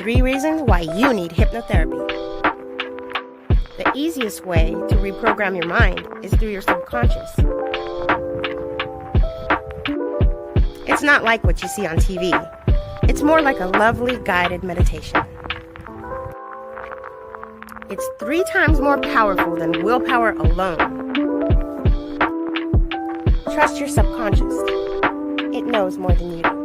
3 reasons why you need hypnotherapy. The easiest way to reprogram your mind is through your subconscious. It's not like what you see on TV. It's more like a lovely guided meditation. It's 3 times more powerful than willpower alone. Trust your subconscious. It knows more than you do.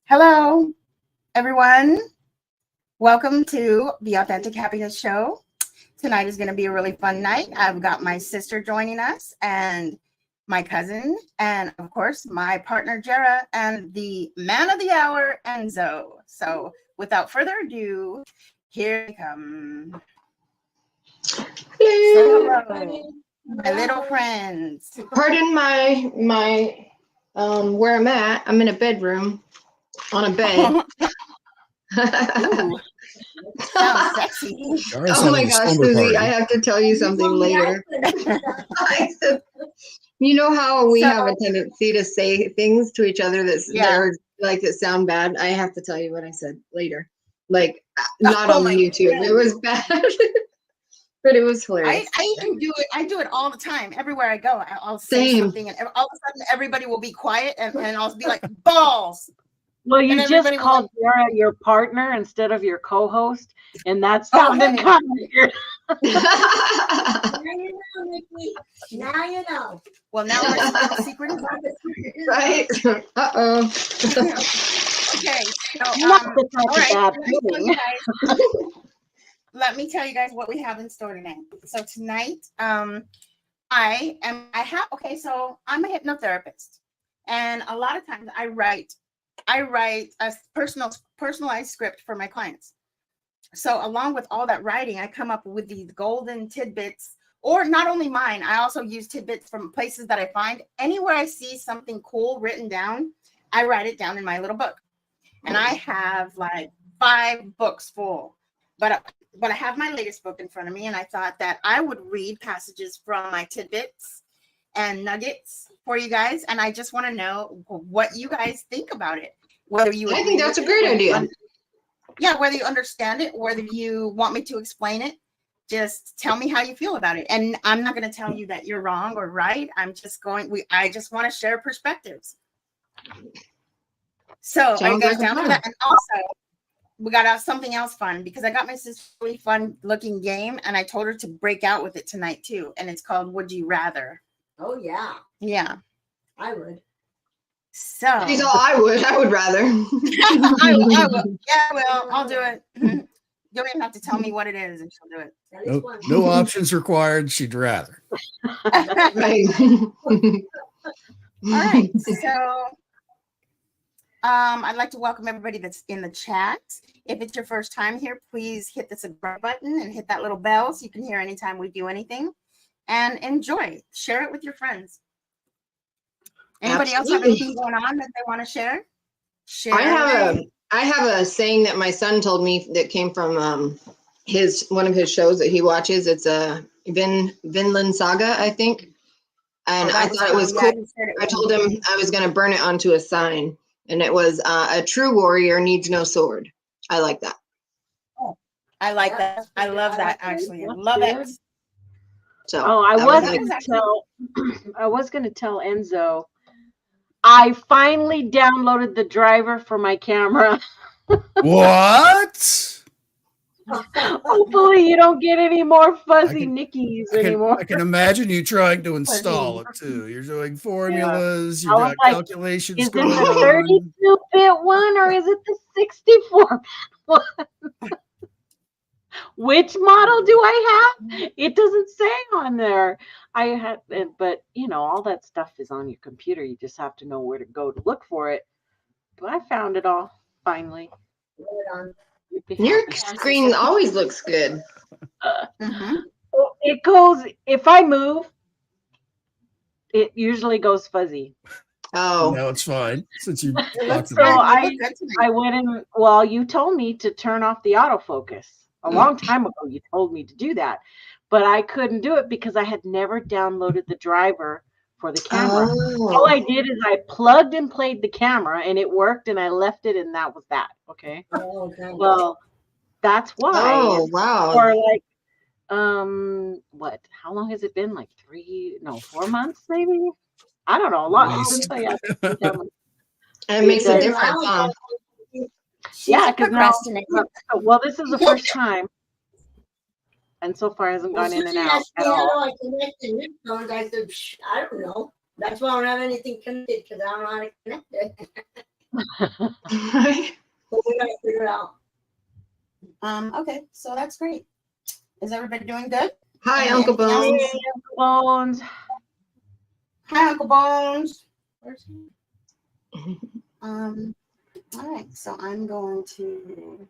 Hello, everyone. Welcome to the Authentic Happiness Show. Tonight is going to be a really fun night. I've got my sister joining us and my cousin and, of course, my partner, Jara, and the man of the hour, Enzo. So without further ado, here they come. Hello. Hello, my little friends. Pardon my where I'm at. I'm in a bedroom on a bed. Ooh, sounds sexy. Oh my gosh, Susie, I have to tell you something later. You know how we have a tendency to say things to each other that are like that sound bad? I have to tell you what I said later. Like not on YouTube. Goodness. It was bad. But it was hilarious. I even do it. I do it all the time. Everywhere I go, I'll say something, and all of a sudden, everybody will be quiet, and I'll be like, balls. Well, you just called Jara your partner instead of your co-host, and that sounded kind of weird. Now you know, Nikki. Now you know. Well, now our secret is out. Right? Uh-oh. Okay. So, let me tell you guys what we have in store tonight. So tonight, so I'm a hypnotherapist, and a lot of times I write a personalized script for my clients. So along with all that writing, I come up with these golden tidbits, or not only mine, I also use tidbits from places that I find. Anywhere I see something cool written down, I write it down in my little book. And I have like 5 books full, but I have my latest book in front of me, and I thought that I would read passages from my tidbits and nuggets for you guys, and I just want to know what you guys think about it. Whether you I think that's a great idea. Yeah, whether you understand it, whether you want me to explain it, just tell me how you feel about it. And I'm not going to tell you that you're wrong or right. I just want to share perspectives. So are you guys down for that? And also, we got something else fun, because I got my sister a really fun looking game, and I told her to break out with it tonight too. And it's called Would You Rather? Oh yeah. Yeah. I would. So she's all I would rather. I will. Yeah, well, I'll do it. You don't even have to tell me what it is, and she'll do it. No options required. She'd rather. Right. All right. So I'd like to welcome everybody that's in the chat. If it's your first time here, please hit the subscribe button and hit that little bell so you can hear anytime we do anything. And enjoy. Share it with your friends. Anybody else have anything going on that they want to share? I have a saying that my son told me that came from one of his shows that he watches. It's a Vinland Saga, I think. And I thought it was cool. I told him I was going to burn it onto a sign. And it was a true warrior needs no sword. I like that. Oh, I like that. I love that, actually. I love it. So I was going to tell Enzo, I finally downloaded the driver for my camera. What? Hopefully you don't get any more fuzzy Nickies anymore. I can imagine you trying to install it too. You're doing formulas, you're doing calculations. Is it the 32-bit one or is it the 64 one? Which model do I have? It doesn't say on there. I had, but you know, all that stuff is on your computer. You just have to know where to go to look for it. But I found it all finally. Your screen always looks good. It goes, if I move, it usually goes fuzzy. Oh, No, it's fine. Since you It talked looks about good. it. You look good tonight. I went in, well, you told me to turn off the autofocus. A long time ago, you told me to do that. But I couldn't do it because I had never downloaded the driver for the camera. All I did is I plugged and played the camera and it worked and I left it and that was that. Okay. Oh, okay. Well, that's why. Oh, wow. Or like, what? How long has it been? Like 4 months, maybe? I don't know. A lot. Least. It makes a difference, huh? Yeah, because now, procrastinating. well, this is the first time, and so far hasn't gone in and out at all. I connected new phones. I said, I don't know. That's why I don't have anything connected because I don't know how to connect it. But we gotta figure it out. Okay, so that's great. Is everybody doing good? Hi, And Uncle anything else? Bones. Bones. Hi, Uncle Bones. Where's he? All right, so I'm going to.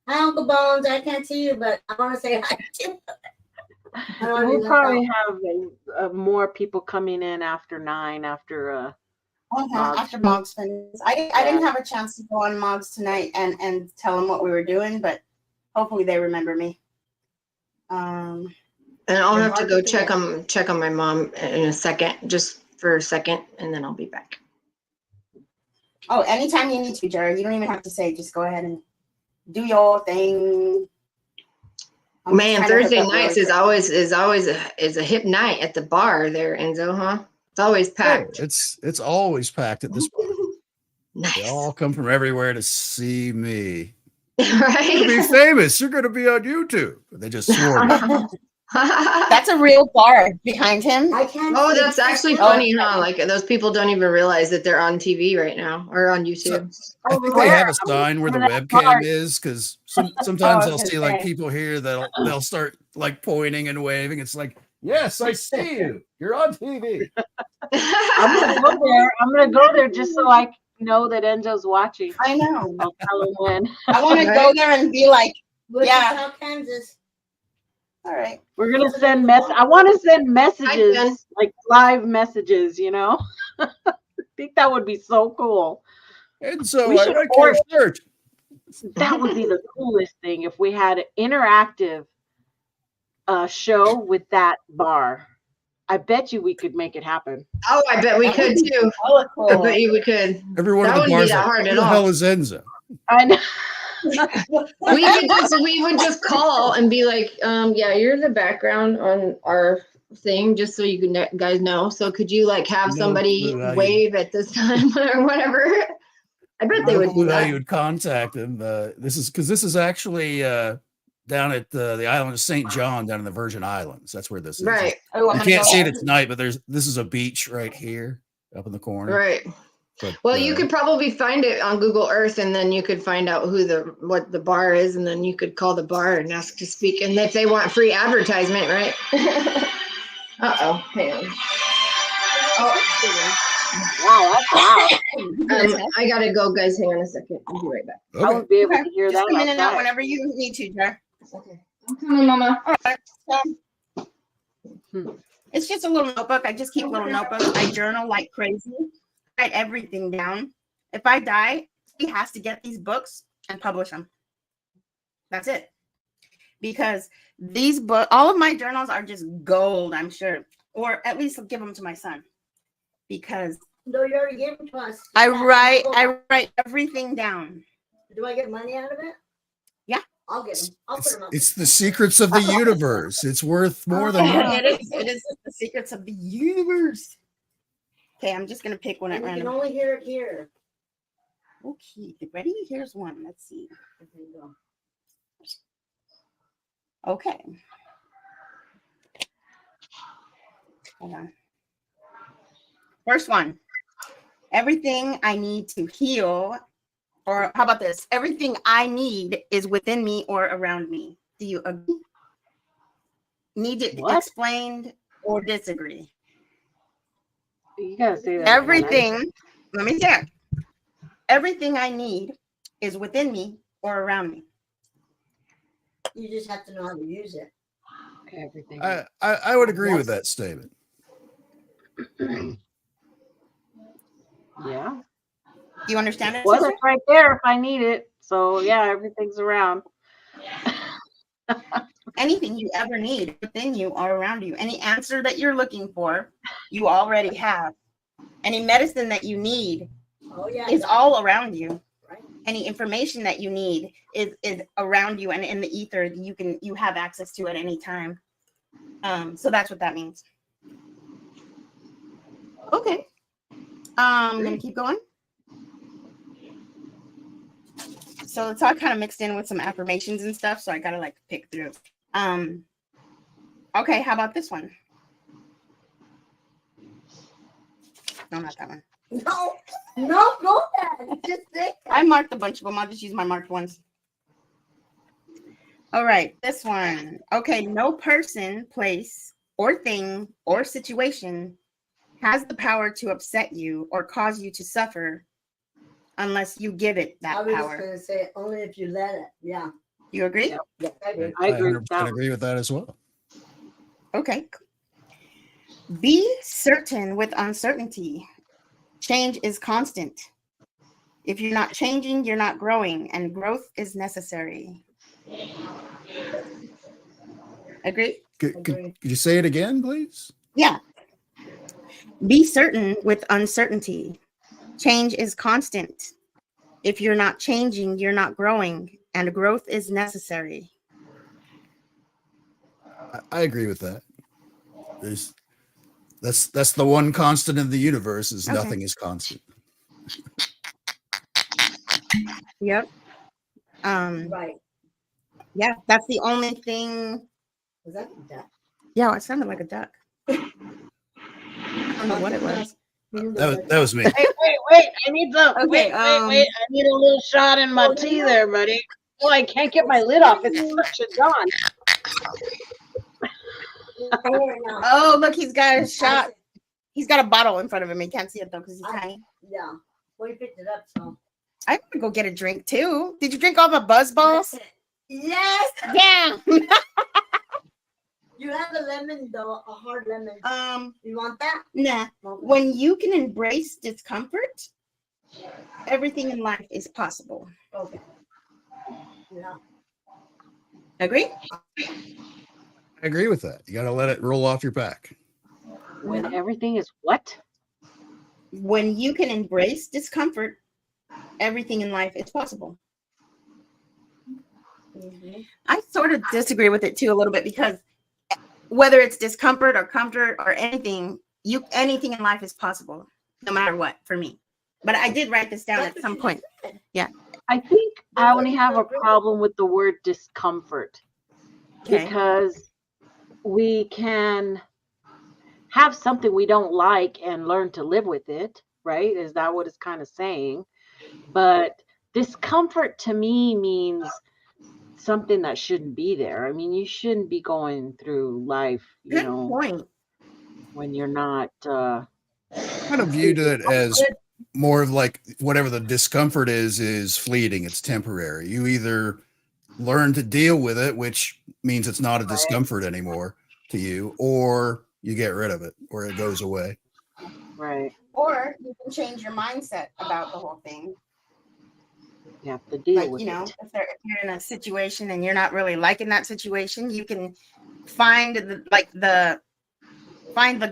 Hi, Uncle Bones. I can't see you, but I want to say hi to you. We'll probably have more people coming in after 9, after After Mog's finishes. I didn't have a chance to go on Mog's tonight and tell them what we were doing, but hopefully they remember me. And I'll have to go check on my mom in a second, just for a second, and then I'll be back. Oh, anytime you need to, Jara. You don't even have to say. Just go ahead and do your thing. Man, Thursday nights is always a hip night at the bar there, Enzo, huh? It's always packed. It's always packed at this bar. Nice. They all come from everywhere to see me. Right? You're gonna be famous. You're gonna be on YouTube. They just swore me. That's a real bar behind him. I can't. Oh, see that's it. actually funny, huh? Like those people don't even realize that they're on TV right now or on YouTube. I think they have a sign where the webcam is, because sometimes I'll see like people here they'll start like pointing and waving. It's like, yes, I see you. You're on TV. I'm gonna go there just so I know that Enzo's watching. I know. I'll tell him when. I want to go there and be like, Wichita, Kansas. all right. We're gonna send I want to send Jen. messages, like live messages. You know, I think that would be so cool. And so We I should like your shirt. That would be the coolest thing if we had an interactive show with that bar. I bet you we could make it happen. Oh, I bet we could too. Oh, cool. I bet you we could. Every one That of the wouldn't be bars that like, hard who at the all. hell is Enzo? I know. We would just call and be like, yeah, you're the background on our thing, just so you can guys know. So could you like have No somebody clue how wave at this time or whatever? I bet they No would clue do how that. you would contact them. This is actually down at the island of St. John, down in the Virgin Islands. That's where this is. Right, Oh, I'm You gonna can't go see there. it tonight, but this is a beach right here up in the corner. right. But, Well, you could probably find it on Google Earth, and then you could find out what the bar is, and then you could call the bar and ask to speak, and if they want free advertisement, right? Hang on. Wow, that's loud. I gotta go, guys. Hang on a second. I'll be right back. I would be able to hear Just that. come in and out outside. whenever you need to, Jar. Okay. I'm coming, Mama. All right. So, it's just a little notebook. I just keep little notebooks. I journal like crazy. Write everything down. If I die, he has to get these books and publish them. That's it. Because these books, all of my journals are just gold, I'm sure. Or at least I'll give them to my son. Because No, you already gave them to us. I write everything down. Do I get money out of it? Yeah. I'll get them. I'll put them up. it's the secrets of the universe. It's worth more than money. It is the secrets of the universe. Okay, I'm just gonna pick one at And you can random. only hear it here. Okay, ready? Here's one. Let's see. There you go. Okay. Hold on. First one. Everything I need to heal, or how about this? Everything I need is within me or around me. Do you agree? Need it What? explained or disagree? You gotta say that. Everything, let me check. everything I need is within me or around me. You just have to know how to use it. Everything. I would agree with that statement. Yeah. Do you understand it? Well, sister? it's right there if I need it. So yeah, everything's around. Anything you ever need within you or around you. Any answer that you're looking for, you already have. Any medicine that you need Oh yeah. is all around you. Right. Any information that you need is around you and in the ether. You have access to at any time. So that's what that means. Okay. I'm gonna keep going. So it's all kind of mixed in with some affirmations and stuff. So I gotta like pick through. Okay, how about this one? No, not that one. No, go ahead. Just think. I marked a bunch of them. I'll just use my marked ones. All right, this one. Okay, no person, place, or thing, or situation has the power to upset you or cause you to suffer unless you give it I that was just power. gonna say only if you let it. Yeah. You agree? Yep. Yeah, I do. I agree with 100% that. agree with that as well. Okay. Be certain with uncertainty. Change is constant. If you're not changing, you're not growing, and growth is necessary. Agree? Could you say it again, please? Yeah. Be certain with uncertainty. Change is constant. If you're not changing, you're not growing, and growth is necessary. I agree with that. That's the one constant in the universe is Okay. nothing is constant. Yep. Right. Yeah, that's the only thing. Was that that? Yeah, it sounded like a duck. I don't know what it was. That was me. Wait. I need the Okay, wait. I need a little shot in my tea there, buddy. Oh, I can't get my lid off. It's such on. Oh, look, he's got a shot. He's got a bottle in front of him. He can't see it though because he's tiny. Yeah. Well, you picked it up, so. I gotta go get a drink too. Did you drink all the buzz balls? Yes. Yeah. You have a lemon though, a hard lemon. You want that? Nah. Okay. When you can embrace discomfort, everything in life is possible. Okay. Yeah. Agree? I agree with that. You got to let it roll off your back. When everything is what? When you can embrace discomfort, everything in life is possible. Mm-hmm. I sort of disagree with it too a little bit because whether it's discomfort or comfort or anything in life is possible, no matter what, for me. But I did write this down at some point. Yeah. I think I only have a problem with the word discomfort Okay. because we can have something we don't like and learn to live with it, right? Is that what it's kind of saying? But discomfort to me means something that shouldn't be there. I mean, you shouldn't be going through life, Good point. when you're not. Kind of viewed it as more of like whatever the discomfort is fleeting. It's temporary. You either learn to deal with it, which means it's not a discomfort anymore to you, or you get rid of it, or it goes away. Right. Or you can change your mindset about the whole thing. You have to deal Like, with you know, it. if you're in a situation and you're not really liking that situation, you can find the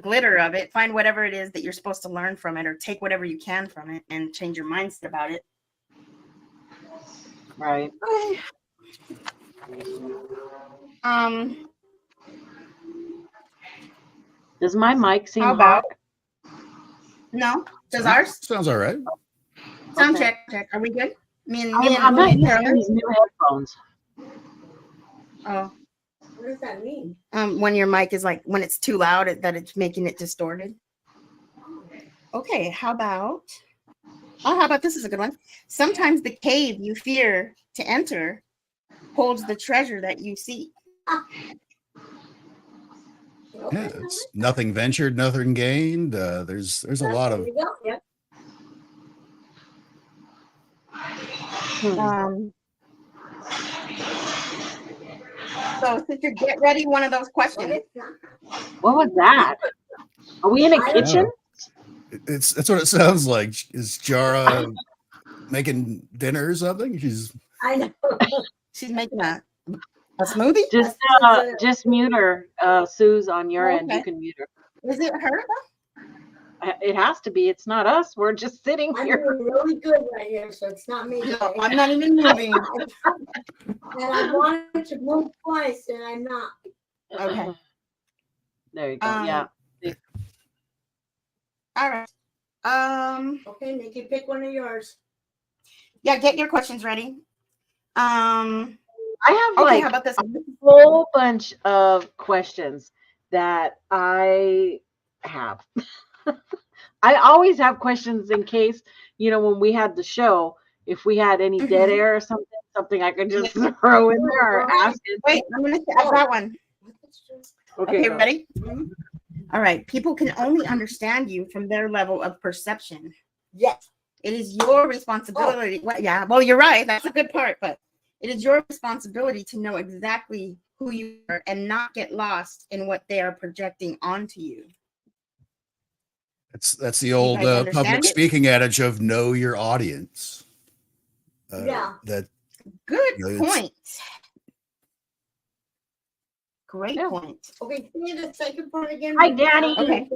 glitter of it, find whatever it is that you're supposed to learn from it, or take whatever you can from it and change your mindset about it. Right. Okay. Does my mic seem How about hot? no? Does ours Sounds all right. sound Okay. check? Are we good? I'm not used to these new headphones. Oh, What does that mean? when your mic is like when it's too loud, that it's making it distorted. Okay, how about this is a good one. Sometimes the cave you fear to enter holds the treasure that you seek. Yeah, it's nothing ventured, nothing gained. There's a lot There of you go. Yep. So, sister, get ready. One of those questions. What was that? Are we in a kitchen? That's what it sounds like. Is Jara making dinner or something? I know. She's making a smoothie. Just mute her, Suze, on your end. You Okay. can mute her. Is it her? It has to be. It's not us. We're just sitting I'm here. doing really good right here, so it's not me. No, today. I'm not even moving. And I wanted to move twice, and I'm not. Okay. There you go. Yeah. All right. Okay, Nikki, pick one of yours. Yeah, get your questions ready. I have Okay, like how about this? a whole bunch of questions that I have. I always have questions in case, when we had the show, if we had any dead air or something I could just throw in there or ask it. Wait, I've got one. Okay, go. ready? All right. People can only understand you from their level of perception. Yes. It is your responsibility. Well, yeah, well, you're right. That's a good part, but it is your responsibility to know exactly who you are and not get lost in what they are projecting onto you. That's the old guys understand public it? speaking adage of know your audience. Yeah. That Good it's- point. Great point. Okay, give me the second part again. Hi, Daddy. Okay.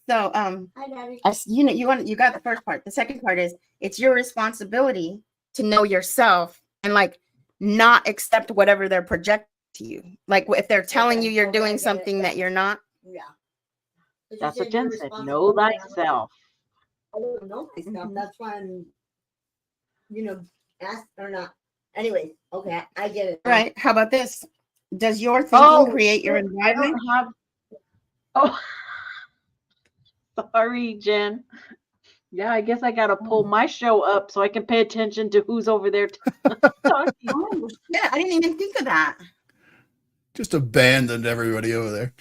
So, Hi, Daddy. you got the first part. The second part is it's your responsibility to know yourself and like not accept whatever they're projecting to you. Like if they're telling you you're doing something that you're not. Yeah. But you That's what you're Jen said. responsible Know for that. thyself. I don't know myself. That's why I'm, asked or not. Anyways, okay, I get it. All right. How about this? Does your thinking create your I environment? don't have. Oh, sorry, Jen. Yeah, I guess I gotta pull my show up so I can pay attention to who's over there talking. Oh, yeah, I didn't even think of that. just abandoned everybody over there.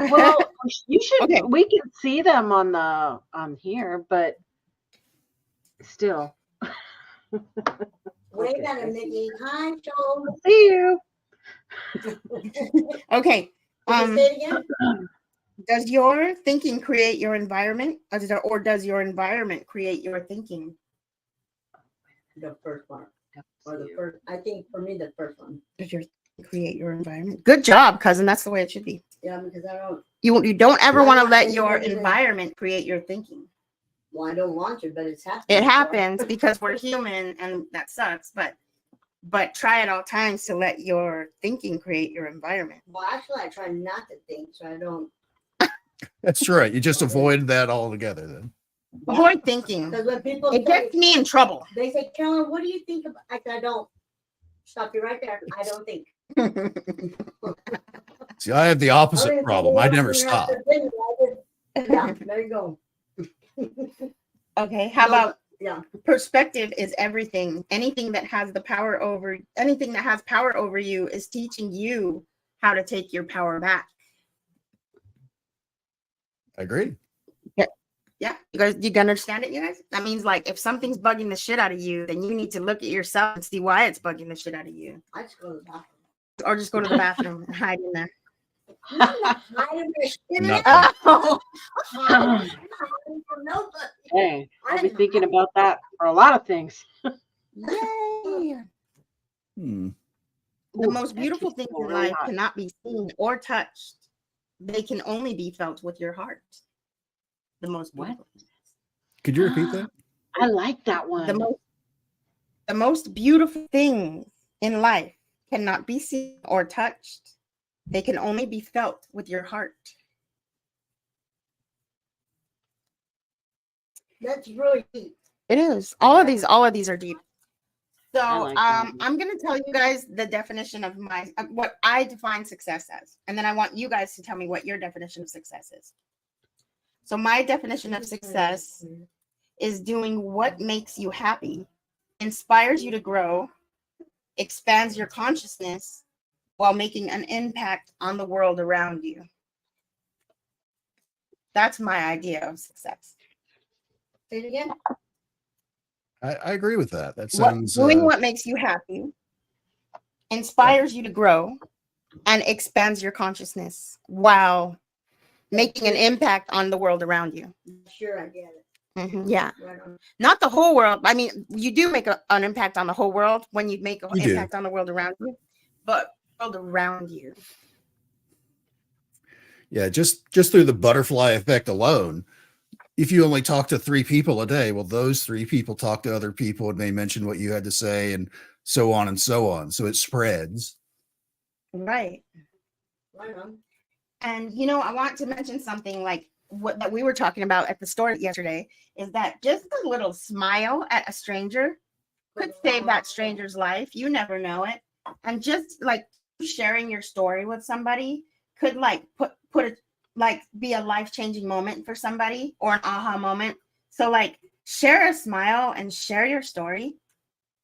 Well, you should. Okay. We can see them on here, but still. Wait a minute, Nikki. Hi, Joe. See you. Okay. Can you say it again? Does your thinking create your environment, or does your environment create your thinking? The first part. Or the first. I think for me, the first one. Does your thinking create your environment? Good job, cousin. That's the way it should be. Yeah, because I don't. You don't ever I want to don't let think your it is. environment create your thinking. Well, I don't want to, but it's happening. It happens because we're human, and that sucks. But try at all times to let your thinking create your environment. Well, actually, I try not to think, so I don't. That's right. You just avoid that altogether then. Avoid thinking. Because when people It say, gets me in trouble. they say, Carolyn, what do you think about? I don't. Stop you right there. I don't think. See, I have the opposite problem. I never stop. Yeah, there you go. Okay, how No, about yeah. perspective is everything. Anything that has power over you is teaching you how to take your power back. I agree. Yeah, you can understand it, you guys? That means like if something's bugging the shit out of you, then you need to look at yourself and see why it's bugging the shit out of you. I just go to the bathroom. Or just go to the bathroom and hide in there. I'm not hiding this shit. Nothing. Oh, I'm not hiding from nobody. Hey, I'll be thinking about that for a lot of things. yay. Hmm. The Ooh, most that beautiful keeps things going in really life hot. cannot be seen or touched. They can only be felt with your heart. The most What? beautiful. Could you repeat that? I like that one. The most beautiful things in life cannot be seen or touched. They can only be felt with your heart. That's really deep. It is. All of these are deep. So I like that. I'm going to tell you guys the definition of what I define success as. And then I want you guys to tell me what your definition of success is. So my definition of success is doing what makes you happy, inspires you to grow, expands your consciousness while making an impact on the world around you. That's my idea of success. Say it again. I agree with that. That What sounds doing what makes you happy inspires you to grow and expands your consciousness while making an impact on the world around you. Sure, I get it. Yeah. Right on. Not the whole world. I mean, you do make an impact on the whole world when you make an You do. impact on the world around you, but world around you. yeah, just through the butterfly effect alone. If you only talk to 3 people a day, well, those 3 people talk to other people and they mention what you had to say and so on and so on. So it spreads. Right. Right on. And you know, I want to mention something like what that we were talking about at the store yesterday is that just a little smile at a stranger could save that stranger's life. You never know it. And just like sharing your story with somebody could like put it like be a life-changing moment for somebody or an aha moment. So like share a smile and share your story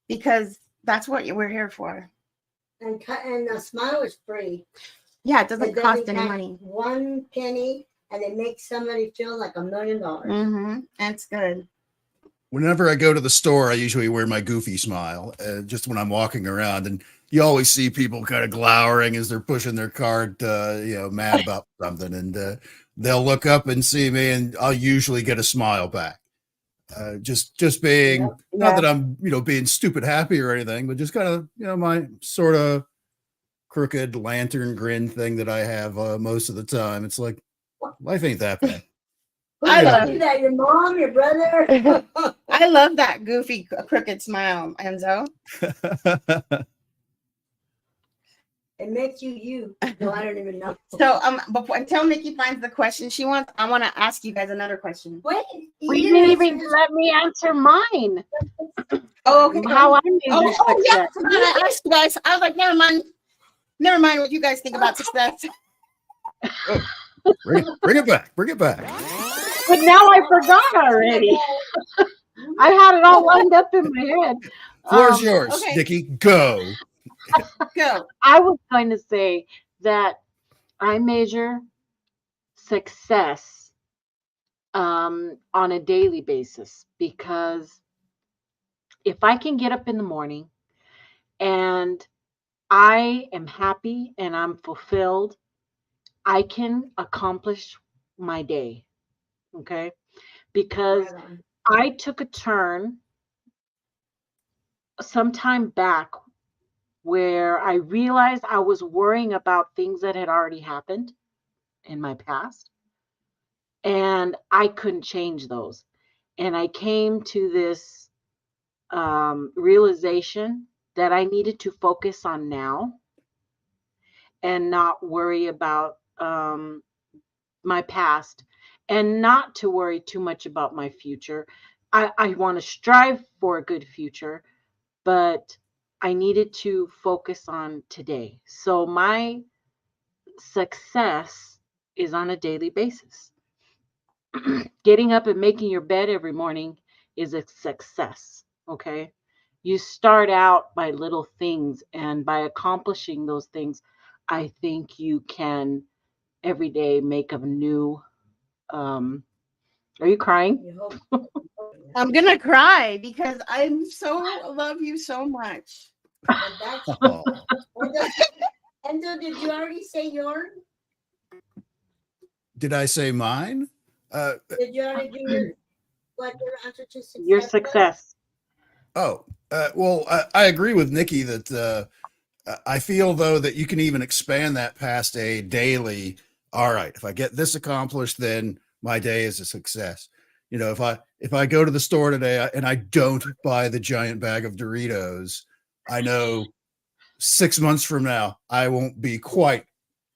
because that's what we're here for. And the smile is free. Yeah, it doesn't cost any cost money. 1 penny, and it makes somebody feel like $1 million. That's good. Whenever I go to the store, I usually wear my goofy smile just when I'm walking around. And you always see people kind of glowering as they're pushing their cart, mad about something. And they'll look up and see me, and I'll usually get a smile back. Just being, not that I'm, being stupid happy or anything, but just kind of, my sort of crooked lantern grin thing that I have most of the time. It's like, life ain't that bad. I love that. Your mom, your brother. I love that goofy crooked smile, Enzo. It makes you. No, I don't even know. So until Nikki finds the question I want to ask you guys another question. Wait, We didn't even let me answer mine. Oh, okay. How I measure Yeah, I success. forgot to ask you guys. I was like, never mind what you guys think about success. Bring it back. But now I forgot already. I had it all lined up in my head. Floor's yours, okay. Nikki. Go. Go. I was going to say that I measure success on a daily basis, because if I can get up in the morning and I am happy and I'm fulfilled, I can accomplish my day. Okay. Because I took a turn sometime back where I realized I was worrying about things that had already happened in my past, and I couldn't change those. And I came to this realization that I needed to focus on now and not worry about my past, and not to worry too much about my future. I want to strive for a good future, but I needed to focus on today. So my success is on a daily basis. Getting up and making your bed every morning is a success. Okay. You start out by little things, and by accomplishing those things, I think you can every day make a new. Are you crying? I'm gonna cry because I love you so much. Oh. Enzo, did you already say yours? Did I say mine? Did you already do your answer to success? Your success. Well, I agree with Nikki that I feel, though, that you can even expand that past a daily. All right, if I get this accomplished, then my day is a success. If I go to the store today and I don't buy the giant bag of Doritos, I know 6 months from now I won't be quite,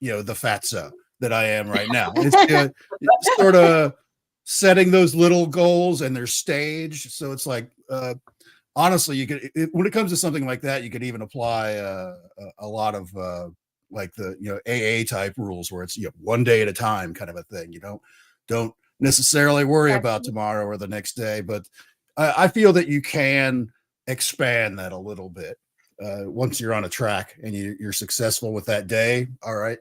the fatso that I am right now. It's sort of setting those little goals, and they're staged. So it's like, honestly, you could, when it comes to something like that, you could even apply a lot of like the AA type rules, where it's one day at a time kind of a thing. You don't necessarily worry about tomorrow or the next day, but I feel that you can expand that a little bit once you're on a track and you're successful with that day. All right,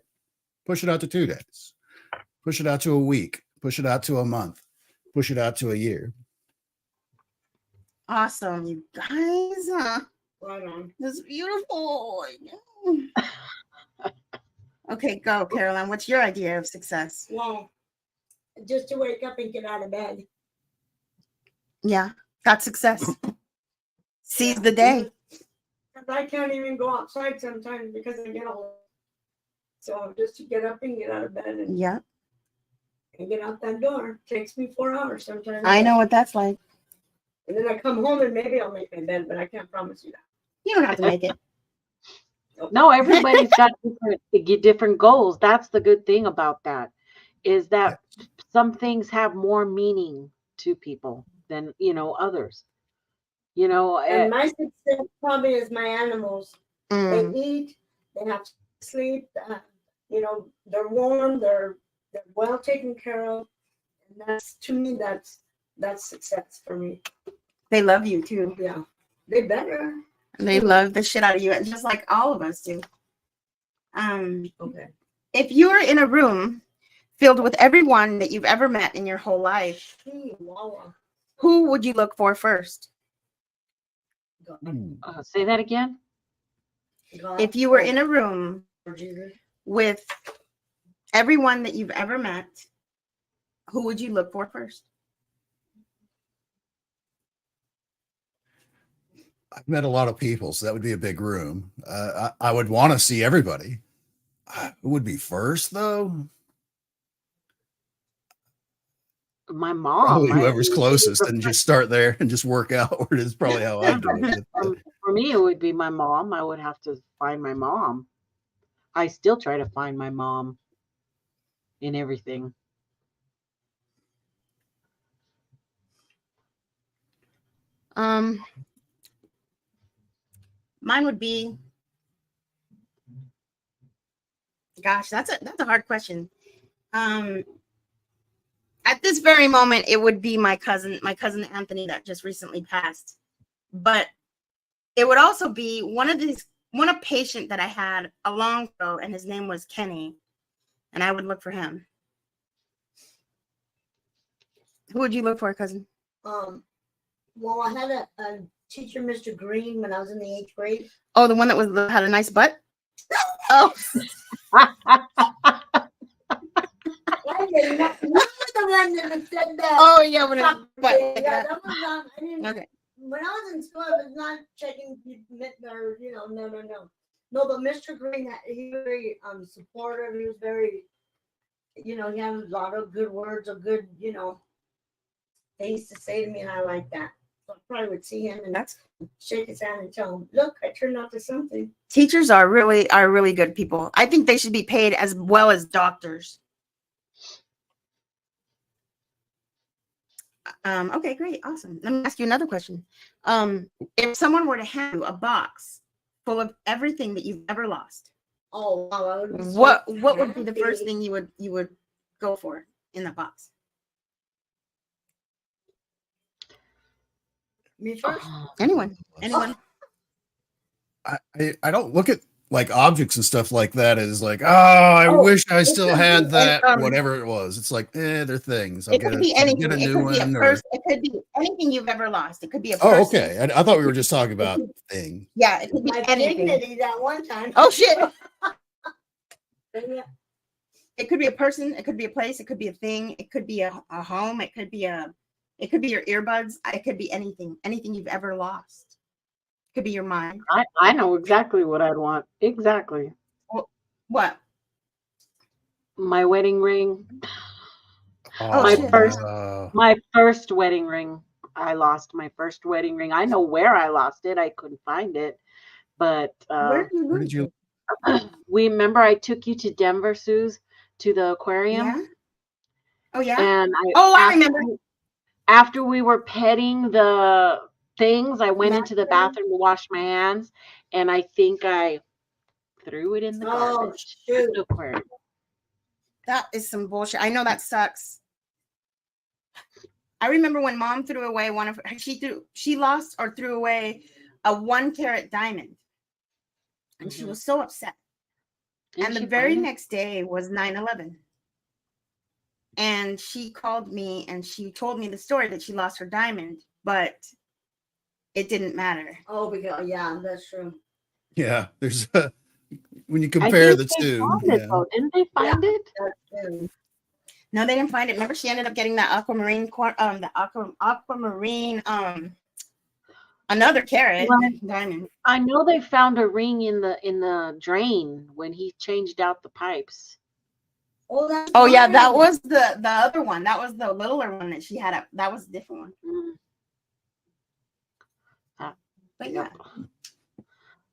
push it out to 2 days, push it out to a week, push it out to a month, push it out to a year. Awesome, you guys. Right on. This is beautiful. Okay, go, Caroline. What's your idea of success? Well, just to wake up and get out of bed. Yeah, that's success. Seize Yeah. the day. I can't even go outside sometimes because I get old. So just to get up and get out of bed and Yeah, get out that door takes me 4 hours sometimes. I know what that's like. And then I come home and maybe I'll make my bed, but I can't promise you that. You don't have to make it. No, everybody's got different goals. That's the good thing about that, is that some things have more meaning to people than, others. And my success probably is my animals. Mm. They eat, they have to sleep, they're warm, they're well taken care of. And that's, to me, that's success for me. They love you too. Yeah. They better. They love the shit out of you, just like all of us do. Okay. If you were in a room filled with everyone that you've ever met in your whole life, Wow. who would you look for first? Say that again. God. If you were in a room Jesus. with everyone that you've ever met, who would you look for first? I've met a lot of people, so that would be a big room. I would want to see everybody. Who would be first, though? My mom. Probably whoever's closest, and just start there and just work out. Or is probably how I do it. For me, it would be my mom. I would have to find my mom. I still try to find my mom in everything. Mine would be, gosh, that's a hard question. At this very moment, it would be my cousin Anthony that just recently passed. But it would also be one patient that I had a long ago, and his name was Kenny, and I would look for him. Who would you look for, cousin? Well, I had a teacher, Mr. Green, when I was in the 8th grade. Oh, the one that had a nice butt? Oh. I didn't know the one that said that. Oh, yeah. When Yeah, that was not. I didn't. Okay. When I was in school, I was not checking or no. No, but Mr. Green, he was very supportive. He was very, he had a lot of good words, of good, things to say to me, and I like that. So I probably would see him and shake his hand and tell him, "Look, I turned out to something." Teachers are really good people. I think they should be paid as well as doctors. Okay, great, awesome. Let me ask you another question. If someone were to hand you a box full of everything that you've ever lost, oh wow, what would be the first thing you would go for in that box? Me first. Anyone? I don't look at like objects and stuff like that as like, I wish I still had that, whatever it was. It's like, they're things. It could be anything. Get a It new could be a one. person. It could be anything you've ever lost. It could be a person. Oh, okay. I thought we were just talking about thing. Yeah, it could be My anything. dignity that one time. Oh shit! Yeah. It could be a person. It could be a place. It could be a thing. It could be a home. It could be your earbuds. It could be anything. Anything you've ever lost. It could be your mind. I know exactly what I'd want. Exactly. What? My wedding ring. Oh, My first wedding ring. I lost my first wedding ring. I know where I lost it. I couldn't find it. But Where did you? remember I took you to Denver, Suze, to the aquarium. Yeah. Oh yeah. And I remember. After we were petting the things, I went Yeah. into the bathroom to wash my hands, and I think I threw it in the garbage. Shoot. The aquarium. That is some bullshit. I know that sucks. I remember when Mom threw away she lost or threw away a 1-carat diamond. And she was so upset. And the very next day was 9/11. And she called me and she told me the story that she lost her diamond, but it didn't matter. Oh, because yeah, that's true. Yeah, there's when you I compare think the they two. found it, Yeah. though. Didn't they find it? That's true. No, they didn't find it. Remember, she ended up getting that aquamarine, another carat Well, diamond. I know they found a ring in the drain when he changed out the pipes. Oh, that's Oh yeah, that fine. was the other one. That was the littler one that she had. That was a different one. Mm. But yeah,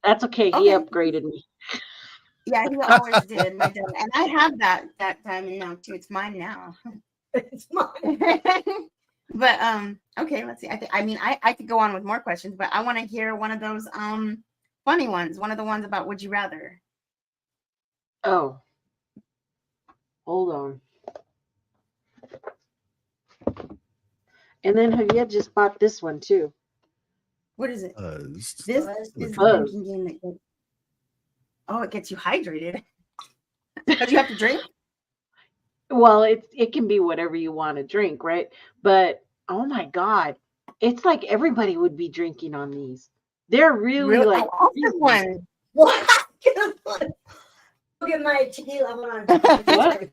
That's okay. He upgraded me. yeah, he always did, my dad. And I have that diamond now too. It's mine now. It's mine. But okay, let's see. I could go on with more questions, but I want to hear one of those funny ones. One of the ones about would you rather. Oh, hold on. And then Javier just bought this one too. What is it? It's- This Buzz. is the Buzz. drinking game that it gets you hydrated. Because you have to drink. Well, it can be whatever you want to drink, right? But oh my God, it's like everybody would be drinking on these. They're really like I'll pick one. What? Look at my tequila. Hold on. What?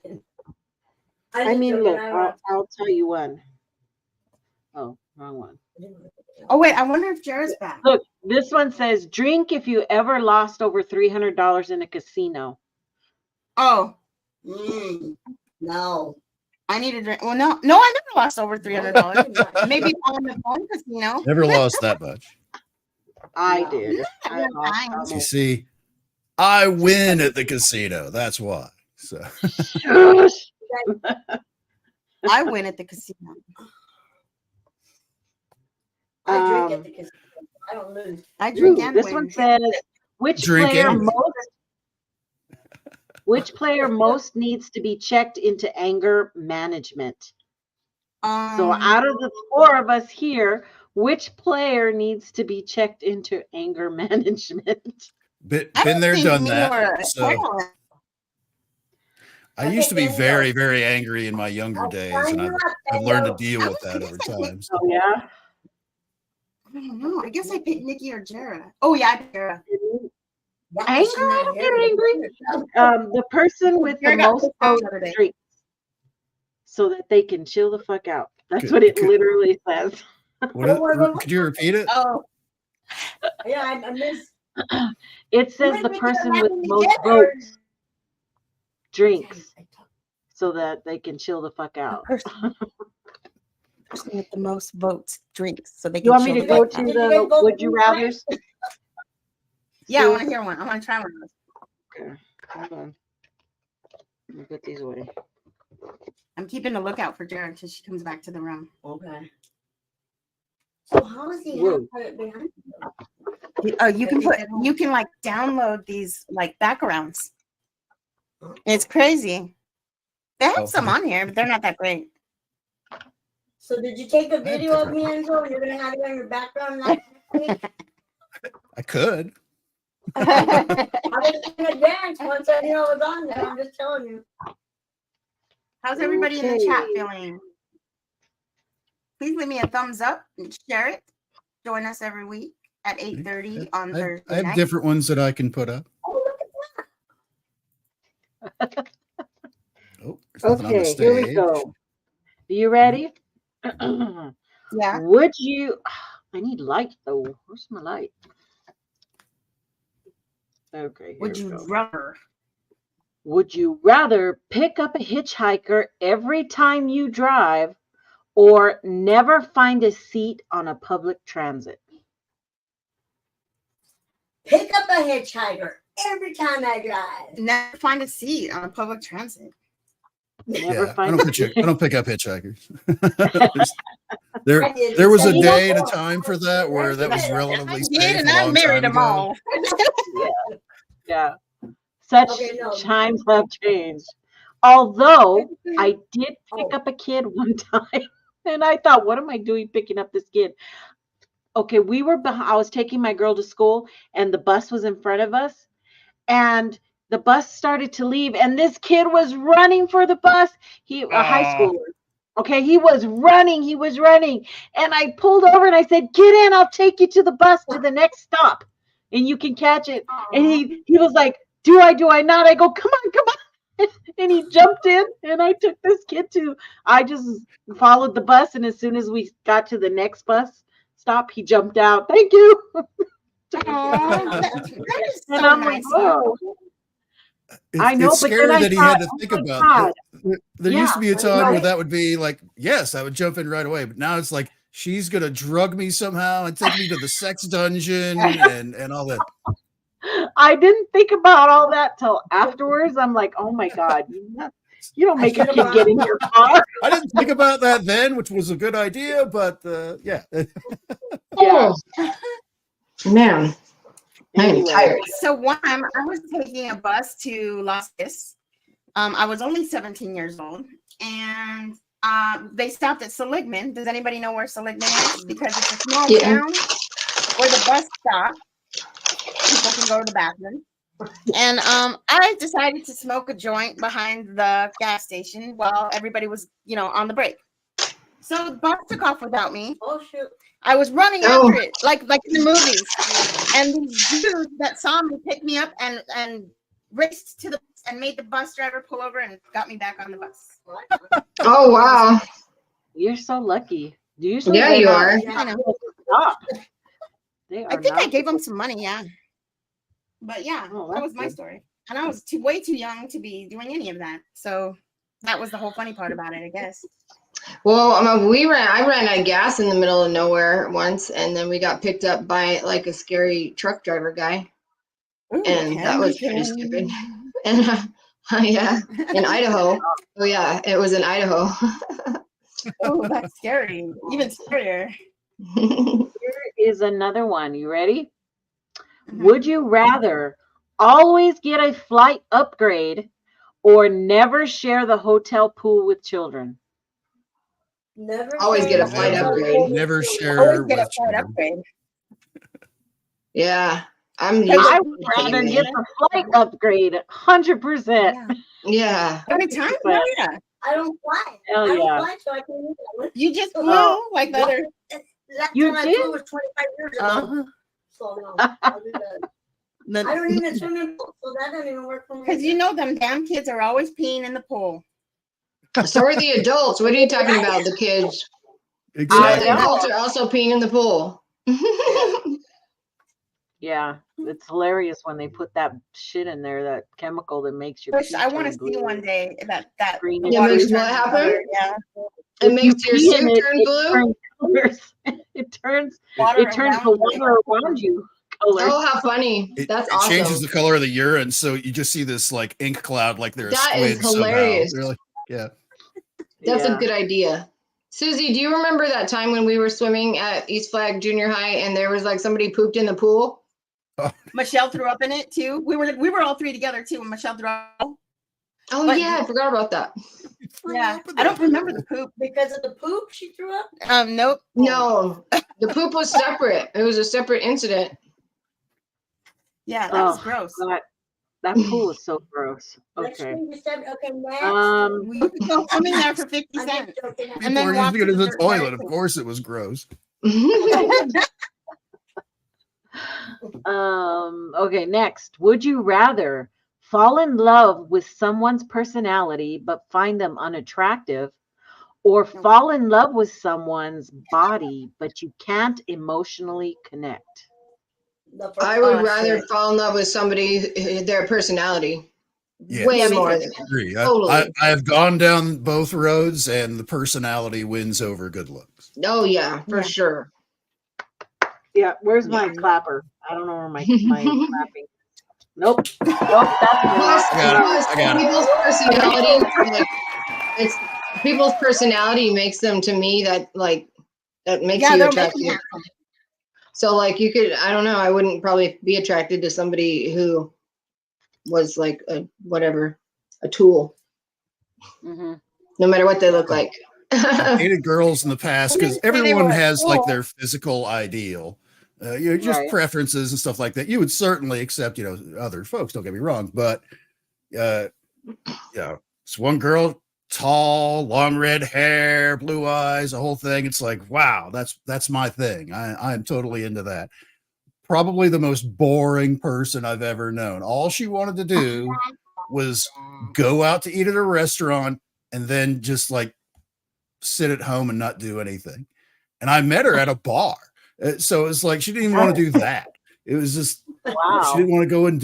I just mean, took look, it out. I'll tell you one. Oh, wrong one. Oh wait, I wonder if Jara's back. Look, this one says, drink if you ever lost over $300 in a casino. Oh, No. I need a drink. Well, no, I never lost over $300. Maybe on the phone casino. Never lost that much. I No. did. I Yeah, lost I- almost- You see, I win at the casino. That's why. So Shush. I win at the casino. I drink at the casino. I don't lose. I drink Ooh, and this win. one says, which Drink player and win. most needs to be checked into anger management? So Um, out of the four of us here, which player needs to be checked into anger management? been I don't there, think done me that. or So Carolann. I used to be very, very angry in my younger days, and I've learned to deal with that over time. So Oh yeah. I don't know. I guess I picked Nikki or Jara. Oh yeah, I picked Jara. Anger? I don't get angry. The person with the Jara got most pissed off votes the other day. drinks so that they can chill the fuck out. That's Good- what it good. literally says. could you repeat it? Oh, Yeah, I miss. It says Wait, the we person did with that most together. votes drinks so that they can chill the fuck out. person with the most votes drinks, so they can. You want me chill to the go fuck to out. Did you guys the vote would for you me? rather's? Yeah, I want to hear one. I want to try one of those. Okay, hold on. Let me put these away. I'm keeping a lookout for Jara until she comes back to the room. Okay. So how is he Whoa. have put it behind? You can like download these like backgrounds. It's crazy. They have Oh. some on here, but they're not that great. So did you take a video of me, Enzo? And you're gonna have it on your background next week? I could. I was gonna dance once I knew I was on there. I'm just telling you. How's everybody in the chat Okay. feeling? Please leave me a thumbs up and share it. Join us every week at 8:30 on I Thursday have night. different ones that I can put up. Oh, look at that. Oh, there's nothing on the Okay, here we stage. go. Are you ready? Yeah. Would you? I need light though. Where's my light? Okay. Would here we you go. rather? Would you rather pick up a hitchhiker every time you drive or never find a seat on a public transit? Pick up a hitchhiker every time I drive. Never find a seat on a public transit. Never Yeah, I find don't a seat. I don't pick up hitchhikers. I there, did. there was a So, day and a know, time for that where that was I relatively did, safe. and a I long married time them ago. all. Yeah. Such Okay, no. times have changed. Although I did pick Oh. up a kid one time and I thought, what am I doing picking up this kid? Okay, I was taking my girl to school and the bus was in front of us and the bus started to leave and this kid was running for the bus. A high Aw. schooler. Okay, he was running. And I pulled over and I said, "Get in, I'll take you to the bus to the next stop and you can catch it." And he was like, Do I not? I go, "Come on." And he jumped in and I took this kid I just followed the bus. And as soon as we got to the next bus stop, he jumped out. "Thank you." That is And so I'm nice. like, "Whoa." I know, it's but then scary I that he thought, had to "Oh think my about God." it. There used to be a Yeah, time where right. that would be like, yes, I would jump in right away. But now it's like, she's going to drug me somehow and take me to the sex dungeon and all that. I didn't think about all that till afterwards. I'm like, "Oh my God, you don't make a kid get in your car." I didn't think about that then, which was a good idea, but yeah. Yeah. Oh, man, I'm Anyway. tired. So one time I was taking a bus to Las Vegas. I was only 17 years old, and they stopped at Seligman. Does anybody know where Seligman is? Because it's a small town where the bus stops. People can go to the bathroom. And I decided to smoke a joint behind the gas station while everybody was, on the break. So the bus took off without me. Oh shoot. I was running after it, like in the movies. And these dudes that saw me picked me up and raced to the bus and made the bus driver pull over and got me back on the bus. Oh, wow. You're so lucky. Yeah, you are. I know. Stop. They are I think I not gave them some money, yeah. But yeah, Oh, that that's was my good. story. And I was way too young to be doing any of that. So that was the whole funny part about it, I guess. Well, I ran out of gas in the middle of nowhere once, and then we got picked up by like a scary truck driver guy. Ooh, And that was pretty stupid. And yeah, in Idaho. Oh yeah, it was in Idaho. Oh, that's scary. Even scarier. Here is another one. You ready? Mhm. Would you rather always get a flight upgrade or never share the hotel pool with children? Never Always get a share flight the upgrade. whole Never thing. share Always get a with flight children. upgrade. Yeah, I'm used I to would it rather anyway. get the flight upgrade 100%. Yeah. Yeah. Every time? But- Oh, yeah. I don't fly. Hell I don't yeah. fly, so I can do that. You just flew Oh. like the other. Last You time I did? flew was 25 years ago. Uh-huh. So no, I'll do that. I don't even swim in pool, so that doesn't even work for me. Because them damn kids are always peeing in the pool. So are the adults. What are you talking about? The kids. The Exactly. adults are also peeing in the pool. Yeah, it's hilarious when they put that shit in there, that chemical that makes your Wish pee I want to turn see blue. one day that Green the and water blue. turns What happened? color. Yeah. It If you makes your pee in suit it, turn it blue. turns colors. Water It turns around the you. water around you colors. Oh, how funny. That's It changes awesome. the color of the urine, so you just see this like ink cloud, like they're a That squid is hilarious. somehow. Really? Yeah. That's Yeah. a good idea. Susie, do you remember that time when we were swimming at East Flag Junior High and there was like somebody pooped in the pool? Michelle threw up in it too. We were all three together too, and Michelle threw up. Oh, But- yeah, I forgot about that. Yeah, I don't remember the poop. Because of the poop she threw up? Nope. No, the poop was separate. It was a separate incident. Yeah, that was Oh, gross. God. That pool is so gross. Next Okay. thing you said, okay, next. We used to go swimming there for 50 I'm cents. just joking. And People then are walk using it to as the a toilet. dirt Of pool. course, it was gross. Okay, next. Would you rather fall in love with someone's personality but find them unattractive, or fall in love with someone's body but you can't emotionally connect? The first I would Oh, rather shit. fall in love with somebody, their personality. Yeah. Way Yeah, me more too. than I agree. Totally. I have gone down both roads, and the personality wins over good looks. Oh, yeah, for Yeah. sure. Yeah, where's my Yeah. clapper? I don't know where my clapping. Nope. Nope, that's Plus, I got it. plus I got it. people's personality, like, it's people's personality makes them to me that makes Yeah, you they'll make attractive. me happy. So like you could, I don't know, I wouldn't probably be attracted to somebody who was like a tool, hmm no matter what they look like. I've dated girls in the past because didn't say they everyone were has like cool. their physical ideal, just Right. preferences and stuff like that. You would certainly accept, other folks. Don't get me wrong, but this one girl, tall, long red hair, blue eyes, the whole thing. It's like, wow, that's my thing. I'm totally into that. Probably the most boring person I've ever known. All she wanted to do was go out to eat at a restaurant and then just like sit at home and not do anything. And I met her at a bar. So it's like she didn't even want to do that. It was just Wow. she didn't want to go and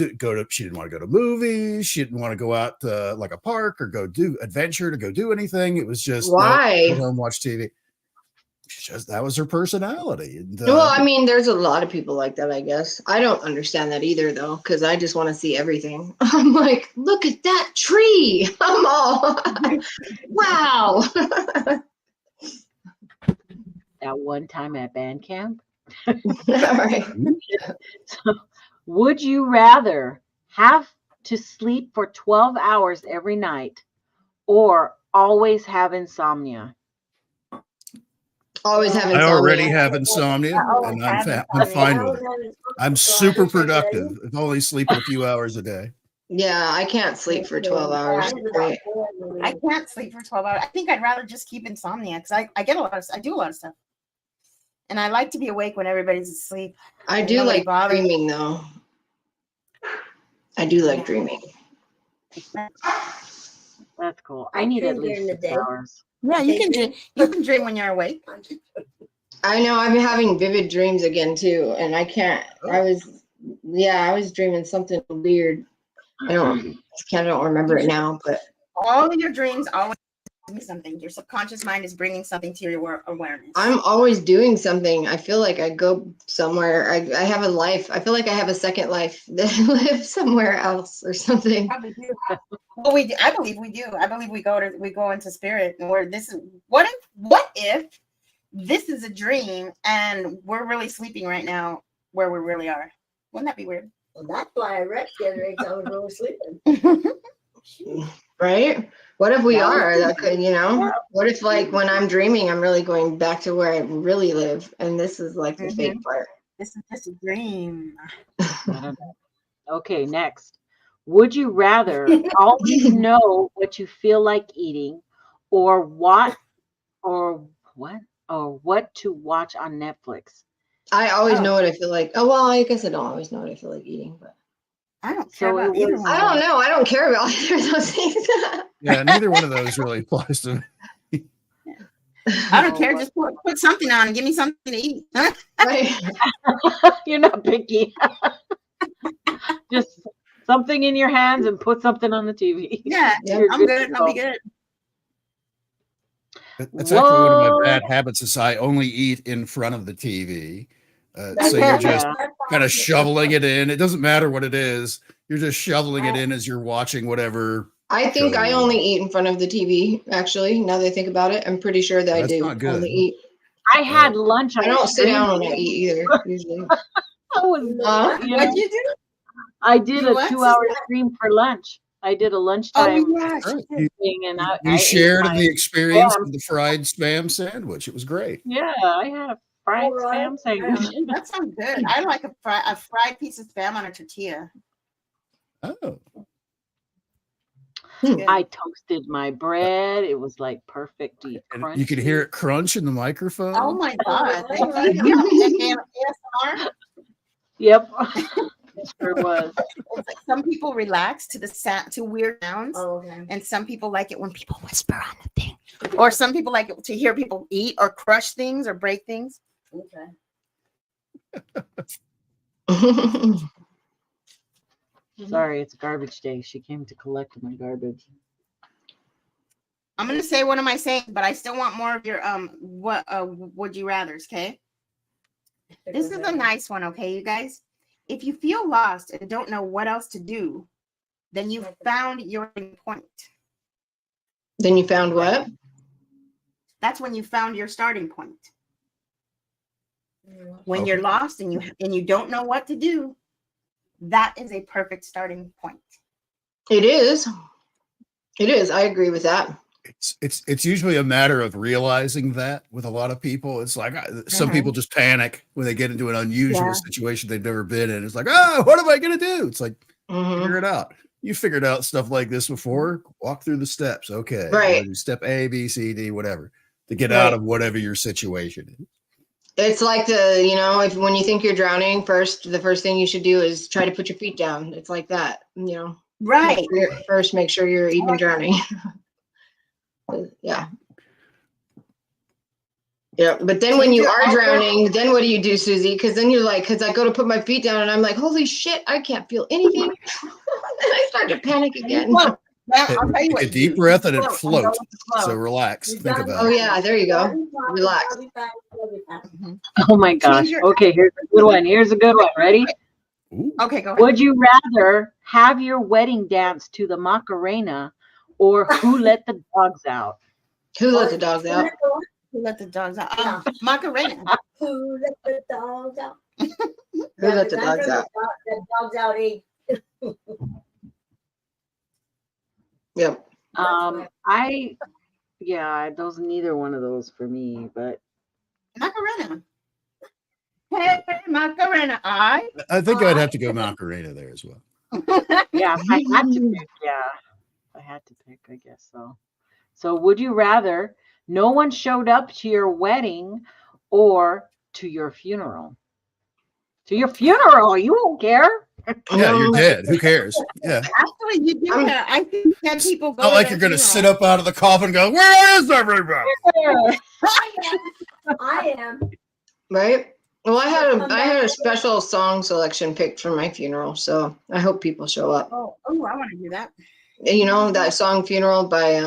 she didn't want to go to movies. She didn't want to go out to like a park or go do adventure to go do anything. It was just Why? go home, watch TV. That was her personality. And, Well, I mean, there's a lot of people like that, I guess. I don't understand that either, though, because I just want to see everything. I'm like, look at that tree. I'm all, wow. That one time at band camp. All right. So, would you rather have to sleep for 12 hours every night or always have insomnia? Always have I insomnia. already have insomnia, and I'm fine with it. I'm super productive. I'm only sleeping a few hours a day. Yeah, I can't sleep for 12 hours. Right. I can't sleep for 12 hours. I think I'd rather just keep insomnia because I do a lot of stuff. And I like to be awake when everybody's asleep. I do Nobody like bothers. dreaming, though. I do like dreaming. That's cool. I need at least 6 hours. Yeah, you can dream. You can dream when you're awake. I know I've been having vivid dreams again, too. And I can't, I was dreaming something weird. I don't remember it now, but. All of your dreams always do something. Your subconscious mind is bringing something to your awareness. I'm always doing something. I feel like I go somewhere. I have a life. I feel like I have a second life that I live somewhere else or something. Probably do. Well, we do. I believe we do. I believe we go into spirit, and where this is. What if this is a dream and we're really sleeping right now where we really are? Wouldn't that be weird? Well, that's why I read the other day, 'cause I was really sleeping. Right? What if we are? That could, what if like when I'm dreaming, I'm really going back to where I really live, and this is like the fake part. This is just a dream. I don't know. Okay, next. Would you rather always know what you feel like eating or what to watch on Netflix? I always know what I feel like. Oh, well, I guess I don't always know what I feel like eating, but I don't care about either one. I don't know. I don't care about either of those things. Yeah, neither one of those really applies to me. I don't care. Just put something on and give me something to eat. Right. You're not picky. Just something in your hands and put something on the TV. Yeah, I'm good. I'll be good. That's actually one of my bad habits is I only eat in front of the TV. So you're just kind of shoveling it in. It doesn't matter what it is. You're just shoveling it in as you're watching whatever. I think I only eat in front of the TV, actually. Now that I think about it, I'm pretty sure that I do not good. only eat. I had lunch. I don't sit down when I eat either, usually. What'd you do? I did a 2-hour stream for lunch. I did a lunchtime thing, and You shared the experience of the fried spam sandwich. It was great. Yeah, I had a fried spam sandwich. That sounds good. I like a fried piece of spam on a tortilla. Oh. I toasted my bread. It was like perfectly crunchy. You could hear it crunch in the microphone. Oh my God. ASMR? Yep. It sure was. It's like some people relax to the sound, to weird sounds, and some people like it when people whisper on the thing, or some people like it to hear people eat or crush things or break things. Sorry, it's garbage day. She came to collect my garbage. I'm gonna say one of my sayings, but I still want more of your would you rather's. Okay, this is a nice one. Okay, you guys. If you feel lost and don't know what else to do, then you found your point. Then you found what? That's when you found your starting point. When you're lost and you don't know what to do, that is a perfect starting point. It is. It is. I agree with that. It's usually a matter of realizing that with a lot of people. It's like some people just panic when they get into an unusual situation they've never been in. It's like, oh, what am I going to do? It's like, figure it out. you figured out stuff like this before. Walk through the steps. Okay. Right. Do step A, B, C, D, whatever, to get Right. out of whatever your situation is. It's like if when you think you're drowning, the first thing you should do is try to put your feet down. It's like that, Right. Make sure you're even drowning. Yeah. Yeah. But then when you are drowning, then what do you do, Susie? Because then you're like, because I go to put my feet down and I'm like, holy shit, I can't feel anything. Then I start to panic again. Well, I'll tell you Take what a you deep do. breath and it Float. floats. Float. So relax. Think about Oh it. yeah, there you go. Relax. Mhm. Oh my gosh. Okay, here's a good one. Here's a good one. Ready? Ooh. Okay, go ahead. Would you rather have your wedding dance to the Macarena or Who Let the Dogs Out? Who let the dogs out? Who let the dogs out? Macarena. Who let the dogs out? Who let the dogs out? The dogs out ate. Yep. Those neither one of those for me, but Macarena. Hey, Macarena. I think I'd have to go Macarena there as well. yeah, if I had to pick, I had to pick, I guess so. So would you rather no one showed up to your wedding or to your funeral? To your funeral, you won't care. Yeah, you're dead. Who cares? Yeah. Actually, you do that. I think that people go. Not to like their you're going to funeral. sit up out of the coffin and go, where is everybody? I am. Right. Well, I had a special song selection picked for my funeral, so I hope people show up. Oh, I want to do that. That song "Funeral" by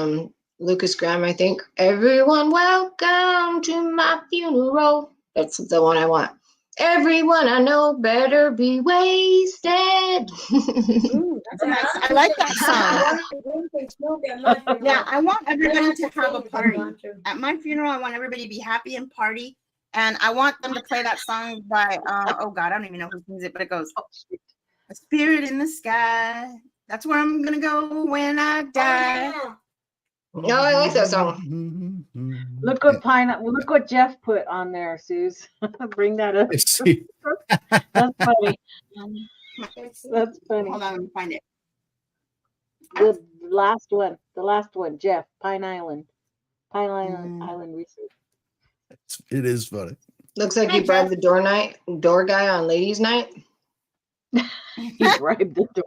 Lucas Graham, I think. Everyone, welcome to my funeral. That's the one I want. Everyone I know better be wasted. Ooh, that's nice. I like that song. Yeah, I want everybody to have a party. At my funeral, I want everybody to be happy and party. And I want them to play that song by, oh God, I don't even know who sings it, but it goes, "A Spirit in the Sky. That's where I'm going to go when I die." No, I like that song. Look what Jeff put on there, Suze. Bring that up. That's funny. That's funny. Hold on, let me find it. The last one, Jeff, Pine Island Island Research. It is funny. Looks like you bribed the door guy on ladies' night. He bribed the door.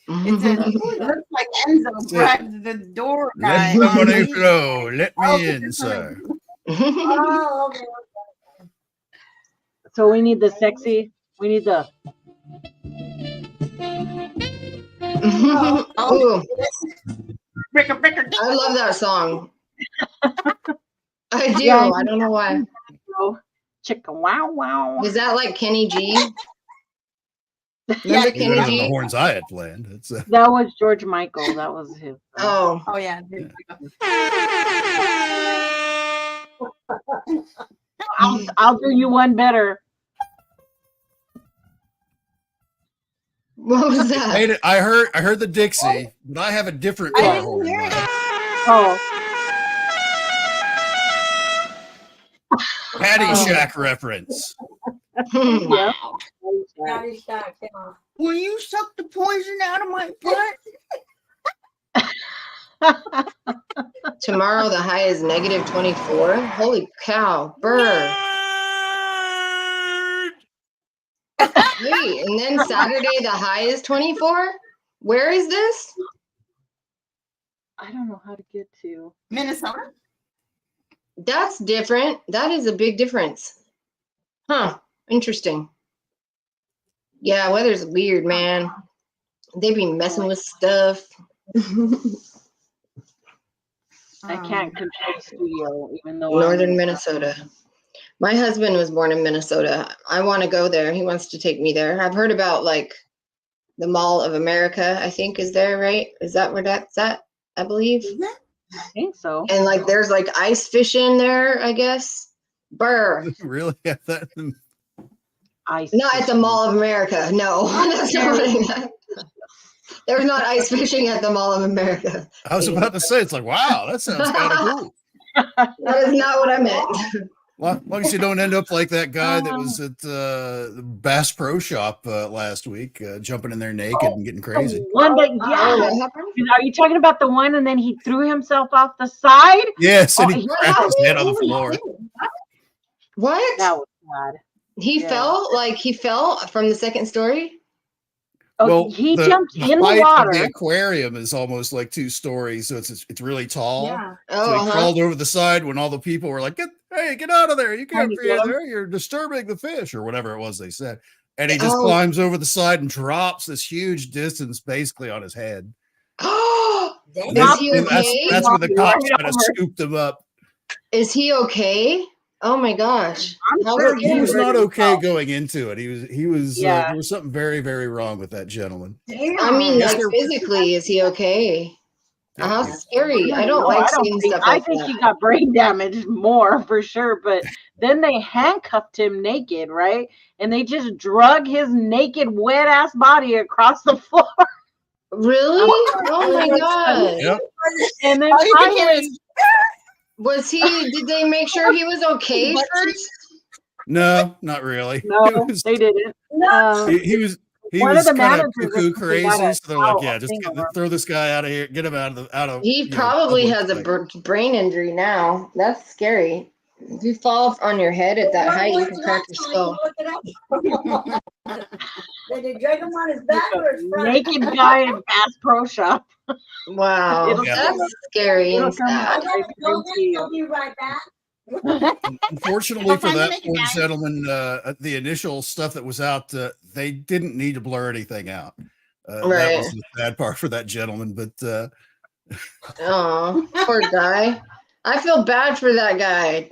It looks like Enzo bribed the door guy. Let the money flow. Let me in, sir. Oh, okay. So we need the sexy. We need the. Ooh, Bricker. I love that song. I do. Yeah, I don't know why. Chicken wow wow. Is that like Kenny G? Remember Yeah, Kenny The G? horns I had planned. It's That was George Michael. That was his. Oh, Oh, yeah. I'll do you one better. what was that? I heard the Dixie, but I have a different I car didn't horn. hear it. Oh, Caddyshack reference. yeah. Daddy Shack, yeah. Will you suck the poison out of my butt? Tomorrow the high is -24. Holy cow, burr. Wait, and then Saturday the high is 24? Where is this? I don't know how to get to. Minnesota? That's different. That is a big difference. Huh, interesting. Yeah, weather's weird, man. They be messing with stuff. I can't control the studio, even though Northern Minnesota. My husband was born in Minnesota. I want to go there. He wants to take me there. I've heard about like the Mall of America, I think is there, right? Is that where that's at? I believe. I think so. And like there's like ice fishing there, I guess. Burr. Really? That? Not at the Mall of America. No, that's not what I meant. There's not ice fishing at the Mall of America. I was about to say, it's like, wow, that sounds kind of cool. That is not what I meant. Long as you don't end up like that guy that was at the Bass Pro Shop last week, jumping in there naked and getting crazy. The one that, what happened? Are you talking about the one and then he threw himself off the side? Yes, and he Oh, cracked his head on the floor. What? That was bad. He fell from the second story? Oh, Well, he the jumped in the height of water. the aquarium is almost like 2 stories, so it's really tall. Yeah. So he crawled over the side when all the people were like, "Hey, get out of there! You can't be in there. You're disturbing the fish," or whatever it was they said. And he just climbs over the side and drops this huge distance, basically on his head. Is he okay? That's when the cops kind of scooped him up. Is he okay? Oh my gosh! He was not okay going into it. He was. Yeah. There was something very, very wrong with that gentleman. I mean, like physically, is he okay? How scary! I don't seeing stuff I like think that. he got brain damage more for sure. But then they handcuffed him naked, right? And they just drug his naked, wet ass body across the floor. Really? Oh my god! Yep. And then finally, Did they make sure he was okay first? No, not really. no, they didn't. He was One of the kind of managers cuckoo was crazy. got a So they're like, towel yeah, just thing over. throw this guy out of here. Get him out of. He probably has a brain injury now. That's scary. If you fall on your head at that height, you can crack your skull. Did they drag him on his back or his front? Naked guy in Bass Pro Shop. Wow, It'll that's come- scary it'll and come sad. out. I'll be right back. Unfortunately for that poor gentleman, the initial stuff that was out, they didn't need to blur anything out. That was the bad part for that gentleman. But oh, poor guy. I feel bad for that guy.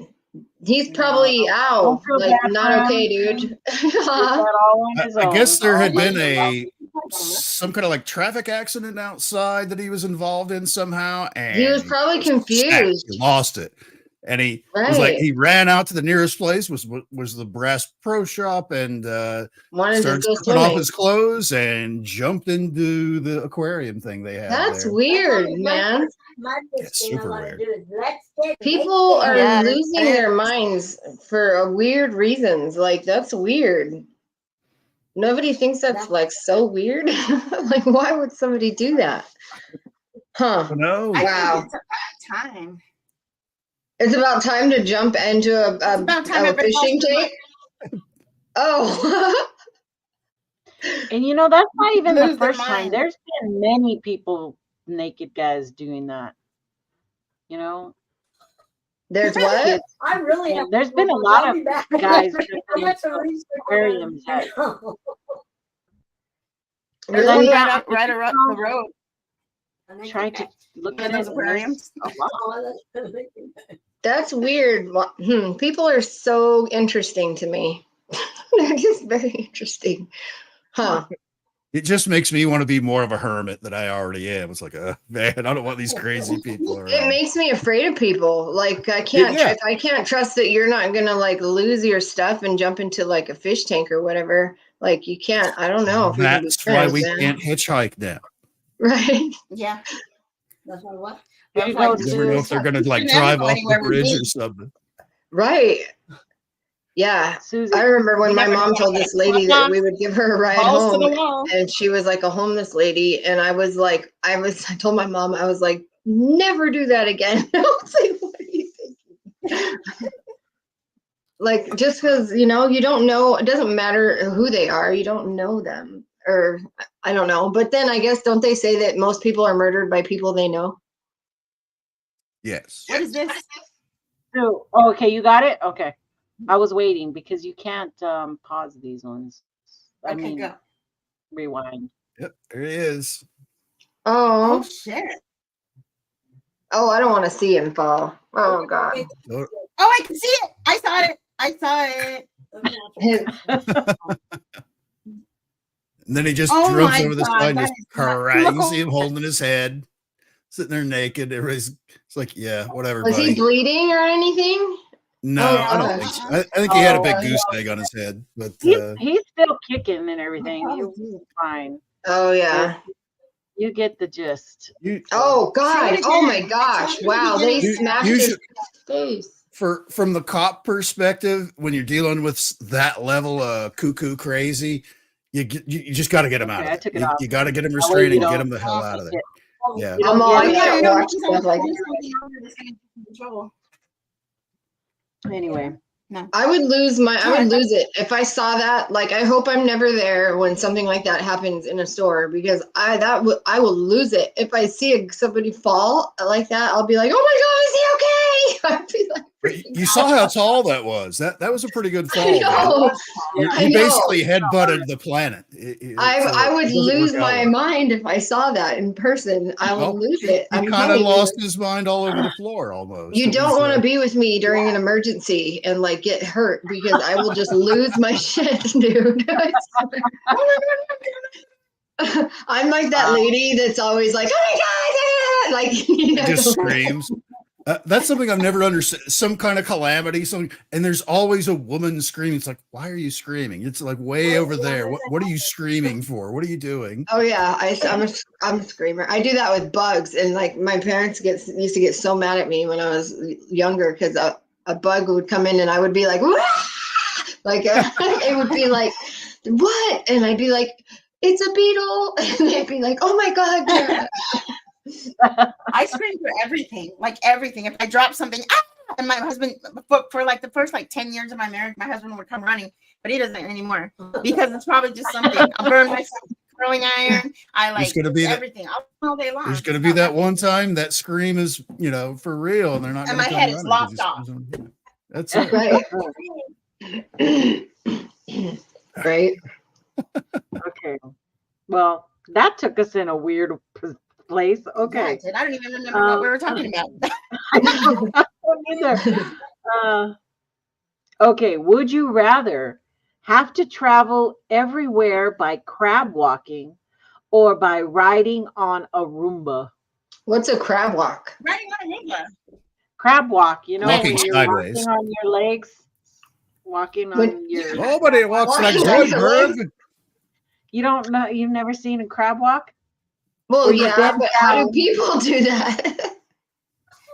He's probably Don't feel like bad not for okay, him. dude. I guess there had been some kind of like traffic accident outside that he was involved in somehow, and He was probably confused. He lost it, and he was like, he ran out to the nearest place, was the Bass Pro Shop, and wanted started to go stripping off swimming. his clothes and jumped into the aquarium thing they had. That's there. weird, man. It's super weird. People are Yeah. losing their minds for weird reasons. Like, that's weird. Nobody thinks that's like so weird. Like, why would somebody do that? Huh. No. Wow. It's about time. It's about time to jump into a fishing tank. Oh. And you know, that's not even Lose the their first time. mind. There's been many people, naked guys, doing that. You know, There's what? I really have. There's been a lot I'll of be back. guys I have to research aquariums that There's Really? one right up the road. try to look at Those it. aquariums. That's weird. People are so interesting to me. They're just very interesting. Huh. It just makes me want to be more of a hermit than I already am. It's like, man, I don't want these crazy people around. It makes me afraid of people. Like, I can't trust that you're not gonna like lose your stuff and jump into like a fish tank or whatever. Like, you can't. I don't know if we can be That's why friends, we man. can't hitchhike now. Right. Yeah. That's what? You That's know, like- You never know if they're gonna like You drive never off know the anywhere we bridge meet. or something. Right. Yeah. Susan, I remember when You my never mom know. told this lady that we would give her a ride Balls to the home, wall. and she was like a homeless lady, and I was like, I told my mom, I was like, never do that again. I was like, what are you thinking? Like, just because, you don't know, it doesn't matter who they are, you don't know them, or I don't know. But then I guess, don't they say that most people are murdered by people they know? Yes. What is this? so, okay, you got it? Okay. I was waiting because you can't pause these ones. I Okay, mean, go. rewind. Yep, there it is. Oh Oh, shit. oh, I don't want to see him fall. Oh God. So- Oh, I can see it. I saw it. And then he just Oh jumps my over the God, side and that just is not crying. You cool. see him holding his head, sitting there naked. It's like, yeah, whatever, Was buddy. he bleeding or anything? No, Oh, I don't gosh. think so. I think he had a big Oh, goose egg on his head, but He's still kicking and everything. He's fine. Oh yeah. You get the gist. you, Oh God. Say it Oh again. my gosh. Wow. They You- smashed you his should- face. from the cop perspective, when you're dealing with that level of cuckoo crazy, you just got to get them out Okay, I of took there. it off. You got to get them That way restrained you and get don't them the hell out of there. Yeah. You don't I get can't Yeah, watch stuff like Anyway, I would lose it if I saw that. Like, I hope I'm never there when something like that happens in a store, because I will lose it. If I see somebody fall like that, I'll be like, oh my God, is he okay? I'd be like, You saw how tall that was. That was a pretty good fall. I know. I You know. basically headbutted the planet. I would it doesn't lose work out my well. mind if I saw that in person. I will lose it. He I'm kind of telling lost you. his mind all over the floor almost. You It don't was, want to be with me during an emergency and like get hurt, because I will just lose my shit, dude. I'm like that lady that's always like, oh my God, like, you know, it just screams. That's something I've never understood. Some kind of calamity, and there's always a woman screaming. It's like, why are you screaming? It's like way over there. What are you screaming for? What are you doing? Oh yeah, I'm a screamer. I do that with bugs, and like my parents used to get so mad at me when I was younger, because a bug would come in and I would be like, wah! Like it would be like, what? And I'd be like, it's a beetle, and they'd be like, oh my God, Jara. I scream for everything, like everything. If I drop something, and my husband, for like the first like 10 years of my marriage, my husband would come running, but he doesn't anymore, because it's probably just something. I'll burn myself with throwing iron. I like everything. All day long. There's going to be that one time that scream is, for real, and they're not. And gonna my come head is running lopped 'cause off. That's it. Right. Right. okay. Well, that took us in a weird place. Okay. I don't even remember what we were talking about. I don't either. Okay. Would you rather have to travel everywhere by crab walking or by riding on a Roomba? What's a crab walk? Riding on a Roomba. Crab walk, Walking when you're sideways. walking on your legs, walking on your. Nobody walks like Walking on your Zoidberg. You don't know? You've never seen a crab walk? Well, Or you yeah, bend but how do down. people do that?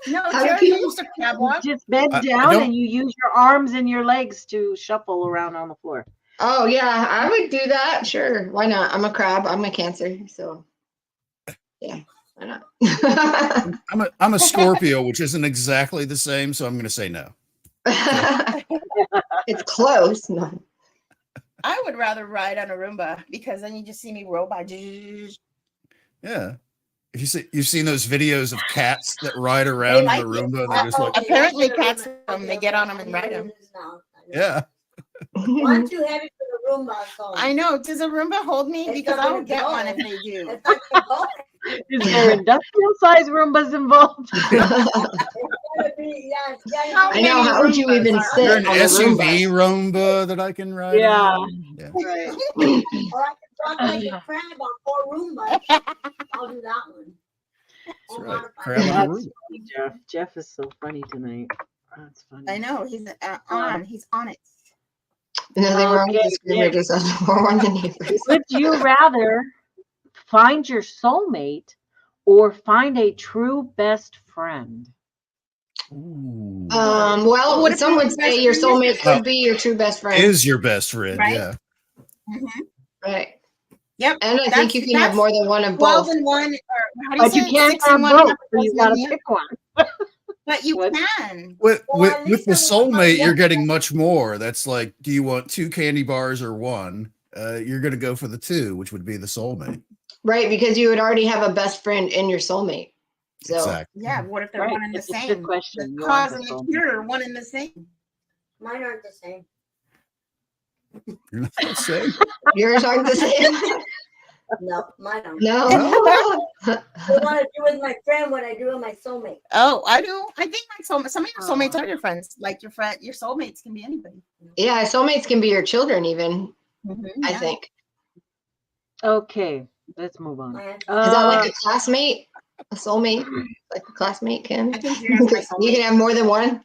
No, How do Jara people- used to crab You walk. just bend I down don't- and you use your arms and your legs to shuffle around on the floor. Oh yeah, I would do that. Sure, why not? I'm a crab. I'm a Cancer, so yeah, why not? I'm a Scorpio, which isn't exactly the same, so I'm going to say no. It's close. No. I would rather ride on a Roomba, because then you just see me roll by. Yeah. If you've seen those videos of cats that ride around in like the it. Roomba, they're just like, Apparently cats they get on them and ride them. yeah. I'm too heavy for the Roomba, so I know. Does a Roomba hold me? It's Because not I'll gonna get go. one if they do. it's not gonna go. Is there industrial size Roombas involved? It's gotta be, yeah, it's gotta How I be- know. How would you even Is sit there an on a SUV Roomba? Roomba that I can ride? Yeah. on? Yeah. Right. Or I can talk like a crab on 4 Roombas. I'll do that one. That's Or right. modify Crab on it. a That's Roomba. funny, Jeff. Jeff is so funny tonight. That's funny. I know. He's on. He's on it. Nothing wrong with Okay, the screamer, just has to warn the neighbors. Would you rather find your soulmate or find a true best friend? Ooh. Well, What if some your would best say your friend soulmate could be your true best friend. Is your best friend, Right? yeah. Mm-hmm. Right. Yep. And I think you can have that's more than one of 12 both. and 1, or how do you But say you it? can't 6 have and 1, both, half a so you dozen gotta and the pick one. But you What? can. With Well, at with least the I'm gonna soulmate, find you're out. getting much more. That's like, do you want 2 candy bars or 1? You're going to go for the 2, which would be the soulmate. Right, because you would already have a best friend in your soulmate. So Exactly. Yeah. What if they're Right, one and the it's a same? good question. The You cause want and the the soulmate. cure, one and the same. Mine aren't the same. You're not the same. yours aren't the same. No, mine aren't. No. I want to do with my friend what I do with my soulmate. Oh, I do. I think my soulmate. Some of your soulmates are your friends. Like your friend, your soulmates can be anybody. Yeah, soulmates can be your children even, I Yeah. think. Okay, let's move on. My- Is that like a classmate? A soulmate? Like a classmate can? I think Jara's my You soulmate. can have more than one.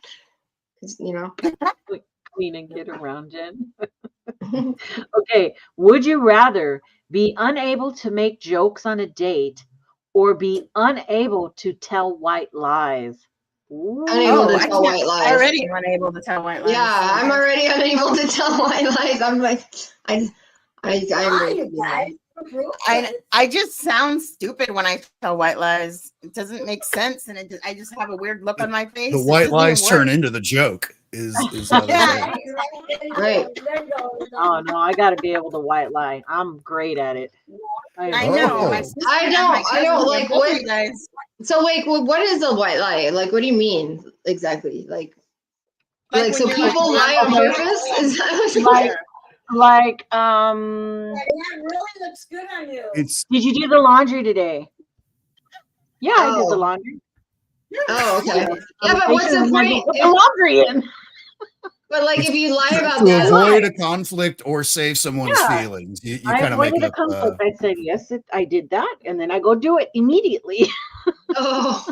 'Cause, you know. Clean and get around, Jen. Okay, would you rather be unable to make jokes on a date or be unable to tell white lies? Unable to tell white lies. I already am unable to tell white lies. Yeah, I'm already unable to tell white lies. I'm like, I just sound stupid when I tell white lies. It doesn't make sense, and I just have a weird look on my face. The white lies turn into the joke. Is how they say. Right. Oh no, I got to be able to white lie. I'm great at it. I know. Oh. My sister I and don't- my I cousin, don't they're like both what- white lies. So wait, what is a white lie? Like, what do you mean exactly? Like Like so when you're people like, lie on okay. purpose? Is that what you Like, That really looks good on you. It's did you do the laundry today? Yeah, I did the Oh. laundry. Oh, okay. Yeah, but what's the Conversation, like, point? put the laundry in. But like, if you lie about to that, avoid a conflict or save someone's Yeah. feelings. You I kind of make avoided a up. conflict. I said, yes, I did that. And then I go do it immediately. oh.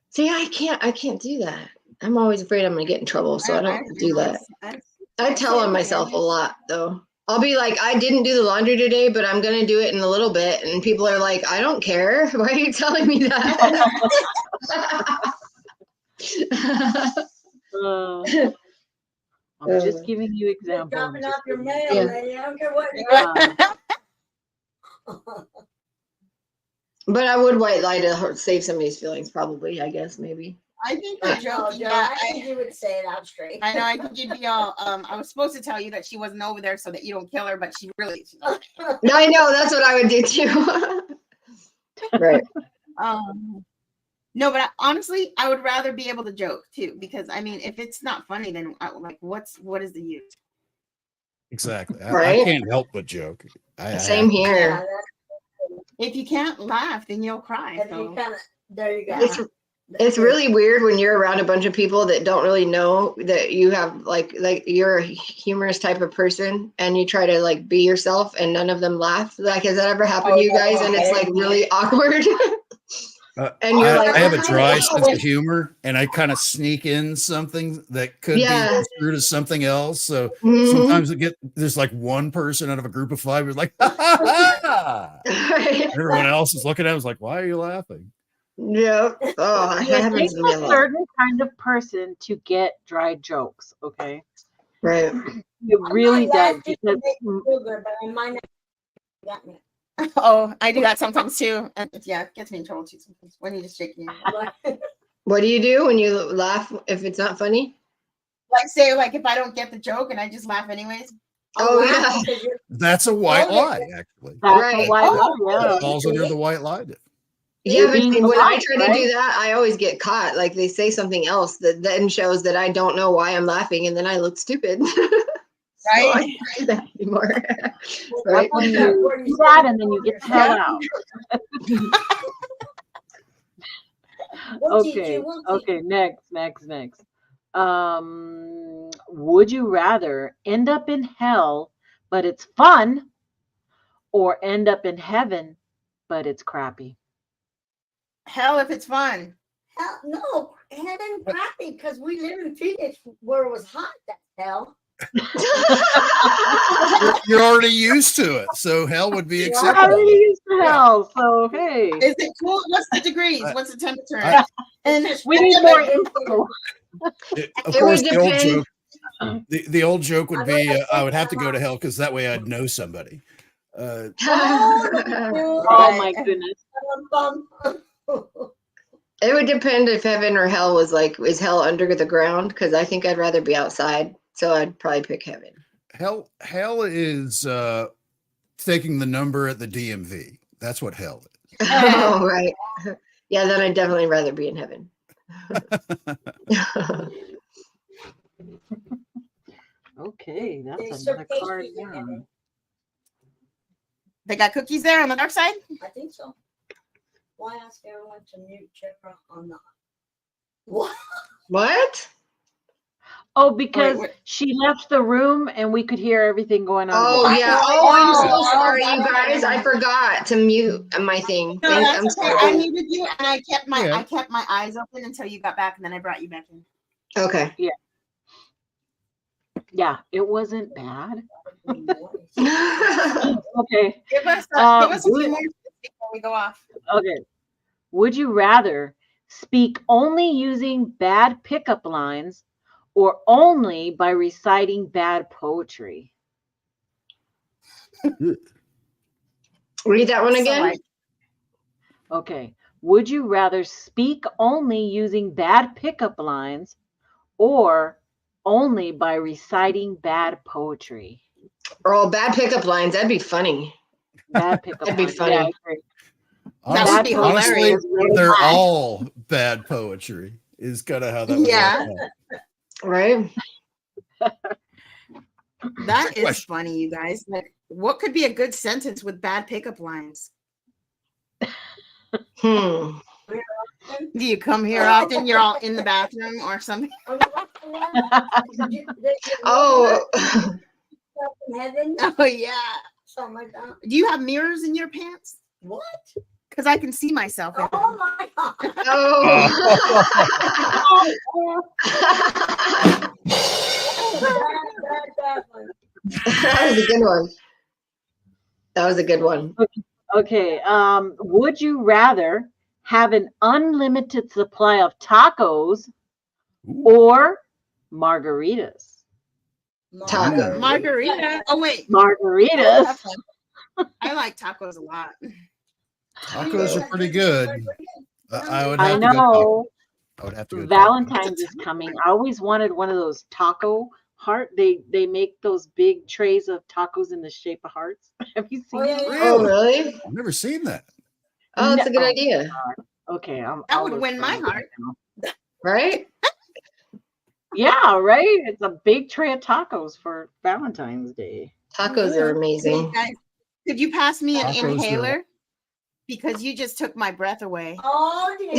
See, I can't do that. I'm always afraid I'm gonna get in trouble, so I don't do that. I tell on myself a lot, though. I'll be like, I didn't do the laundry today, but I'm gonna do it in a little bit, and people are like, I don't care. Why are you telling me that? I'm just giving you examples. Dropping off your mail, Yeah. lady. I don't care what. But I would white lie to save somebody's feelings, probably. I guess maybe. I think the joke. Oh, Yeah, Joe, I think you would say it out straight. I know. I think you'd be all. I was supposed to tell you that she wasn't over there so that you don't kill her, but she really. She's over there. No, I know that's what I would do too. Right. No, but honestly, I would rather be able to joke too, because I mean, if it's not funny, then like, what is the use? Exactly. I Right. can't help but joke. Same here. Yeah, If you can't laugh, then you'll cry. that's, So. there you go. It's really weird when you're around a bunch of people that don't really know that you have like you're a humorous type of person, and you try to like be yourself and none of them laugh. Like, has that ever happened to you guys? And it's like really awkward. And you're like, I have a dry "Oh, sense of humor, and I kind of sneak in something that could be construed as something else. So mhm." sometimes there's like one person out of a group of five who's like, ha, ha, ha. Right. Everyone else is looking at us like, why are you laughing? Yeah. Oh, that It happens takes to me a a lot. certain kind of person to get dry jokes, okay? Right. It really does. Because Because feel good, but I might not got me. Oh, I do that sometimes too. And yeah, it gets me in trouble too sometimes when you just shake your head. What do you do when you laugh if it's not funny? Like say like if I don't get the joke and I just laugh anyways. Oh, wow, yeah. because you're- That's a white lie, actually. that's Right. a white lie, yeah. It falls under the white lie. Yeah, but being when I polite, try to do right? that, I always get caught. Like they say something else that then shows that I don't know why I'm laughing, and then I look stupid. So I Right? can't do that anymore. Right Right? when you do that, and then you get the hell out. We'll teach Okay, you, we'll teach okay, next. Would you rather end up in hell, but it's fun, or end up in heaven, but it's crappy? Hell if it's fun. Hell, no, heaven crappy because we live in Phoenix where it was hot. That's hell. You're already used to it, so hell would be I'm acceptable. already used to hell, so hey, Is it cool? What's the degrees? What's the temperature? I- And we need more info. Of It course, would the old depend. joke. The old joke would be, I I would have to go to hell because that way I'd know somebody. Oh my goodness. It would depend if heaven or hell was like, is hell under the ground? Because I think I'd rather be outside. So I'd probably pick heaven. Hell is taking the number at the DMV. That's what hell is. Oh, right. Yeah, then I'd definitely rather be in heaven. Okay, They that's serve another pastries card in down. heaven. They got cookies there on the dark side? I think so. Why ask everyone to mute Jara on the what? What? Oh, because wait. she left the room and we could hear everything going on. Oh, I yeah. know. Oh, I'm so Oh, sorry, you that's guys. I okay. forgot to mute my thing. No, I'm that's okay. I sorry. muted you and I kept my Yeah. I kept my eyes open until you got back and then I brought you back in. Okay. Yeah, it wasn't bad. Okay, Give us a would- few more before we go off. okay. Would you rather speak only using bad pickup lines or only by reciting bad poetry? Read that one So, again. like, Okay. Would you rather speak only using bad pickup lines or only by reciting bad poetry? Oh, bad pickup lines. That'd be funny. Bad pickup That'd be lines. funny. Yeah, I agree. That Honestly, would be honestly, hilarious. they're all bad poetry. Is kind of how that would Yeah. work out. Right? That is Question. funny, you guys. Like, what could be a good sentence with bad pickup lines? Hmm. Do you come here often? You're all in the bathroom or something? Oh, In heaven, Oh, yeah. something like that. Do you have mirrors in your pants? What? Because I can see myself. In them. Oh my God. oh. That was a good one. That was a good one. Okay. Would you rather have an unlimited supply of tacos Ooh. or margaritas? Taco. Margarita. Oh, wait. Margaritas. I like tacos a lot. Tacos are pretty good. I would I have to go taco. know. I would have to go Valentine's is coming. I always wanted one of those taco heart. They make those big trays of tacos in the shape of hearts. Have you seen it? Oh, really? I've never seen that. Oh, that's a good No. idea. Okay, That would win my heart. Right? Yeah, right. It's a big tray of tacos for Valentine's Day. Tacos are Hey, amazing. guys, could you pass me an Tacos are- inhaler? Because you just took my breath away. Oh, dear.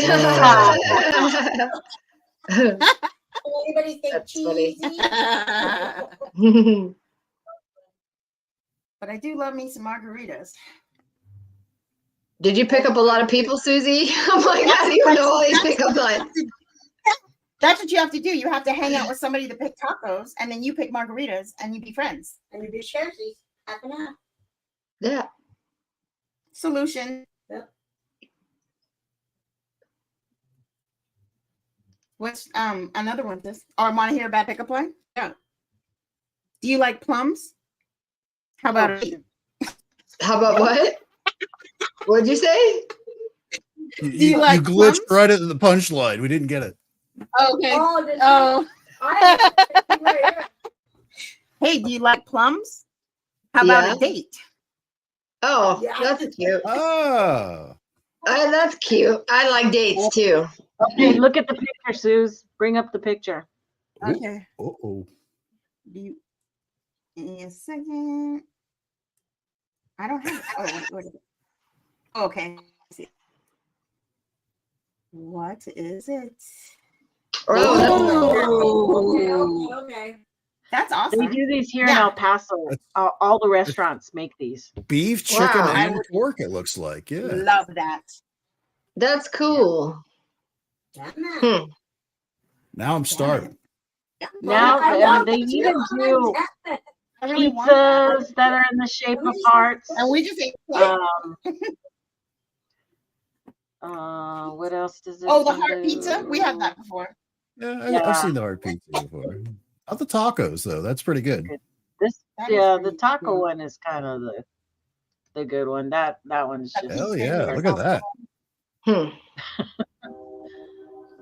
Anybody think That's funny. cheesy? But I do love me some margaritas. Did you pick up a lot of people, Susie? I'm like, how do you know all these pickup lines? That's what you have to do. You have to hang out with somebody to pick tacos, and then you pick margaritas, and you be friends. And you do sharesies. Half and half. Yeah. Solution. Yep. What's another one? This or want to hear a bad pickup line? Yeah. Do you like plums? How about Oh, it? How about what? What'd you say? You like glitched plums? right into the punchline. We didn't get it. Okay. Oh, this Oh. I Hey, do you like plums? How about Yeah. a date? Oh, Yeah. that's cute. Oh. That's cute. I like dates too. Okay, look at the picture, Suze. Bring up the picture. Okay. Uh-oh. Do you give me a second? I don't have oh, what is it? Okay. Let's see. What is it? Oh, okay. That's They awesome. do these here in Yeah. El Paso. All the restaurants make these. Beef, chicken, Wow. and pork, it looks like. Yeah. Love that. that's cool. Hmm. Now I'm starving. Now I love they it, even too. do I really want that. pizzas that are in the shape of hearts. And we just ate. What else does it? Oh, the heart pizza. We had that before. Yeah, Yeah. I've seen the hard pizza before. Not the tacos though. That's pretty good. This That is the pretty taco good. one is kind of the good one. That one's just Hell yeah! Look at that. Hmm.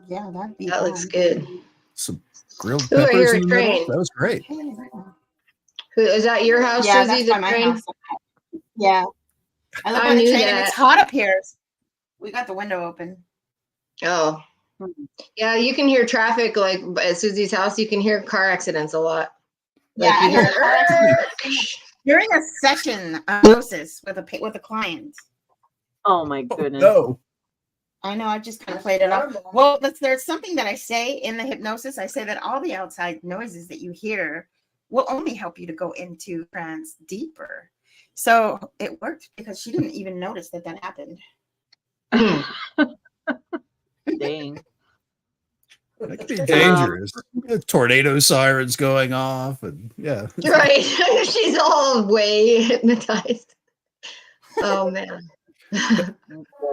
Yeah, that'd be That looks fun. good. Some grilled Ooh, I peppers hear in a the middle. train. That was great. Who is that? Your house, Yeah, Susie? that's The by my train? house. Yeah. I live I by the knew train and it's that. hot up here. We got the window open. Oh, yeah. You can hear traffic like at Susie's house. You can hear car accidents a lot. Yeah, Like I you had hear. a car accident during a session of hypnosis with a client. oh my goodness. No. I know, I just kind of played it off. Well, there's something that I say in the hypnosis. I say that all the outside noises that you hear will only help you to go into trance deeper. So it worked because she didn't even notice that happened. Dang. That could be dangerous. Tornado sirens going off, and yeah. Right. She's all way hypnotized. Oh man. Okay,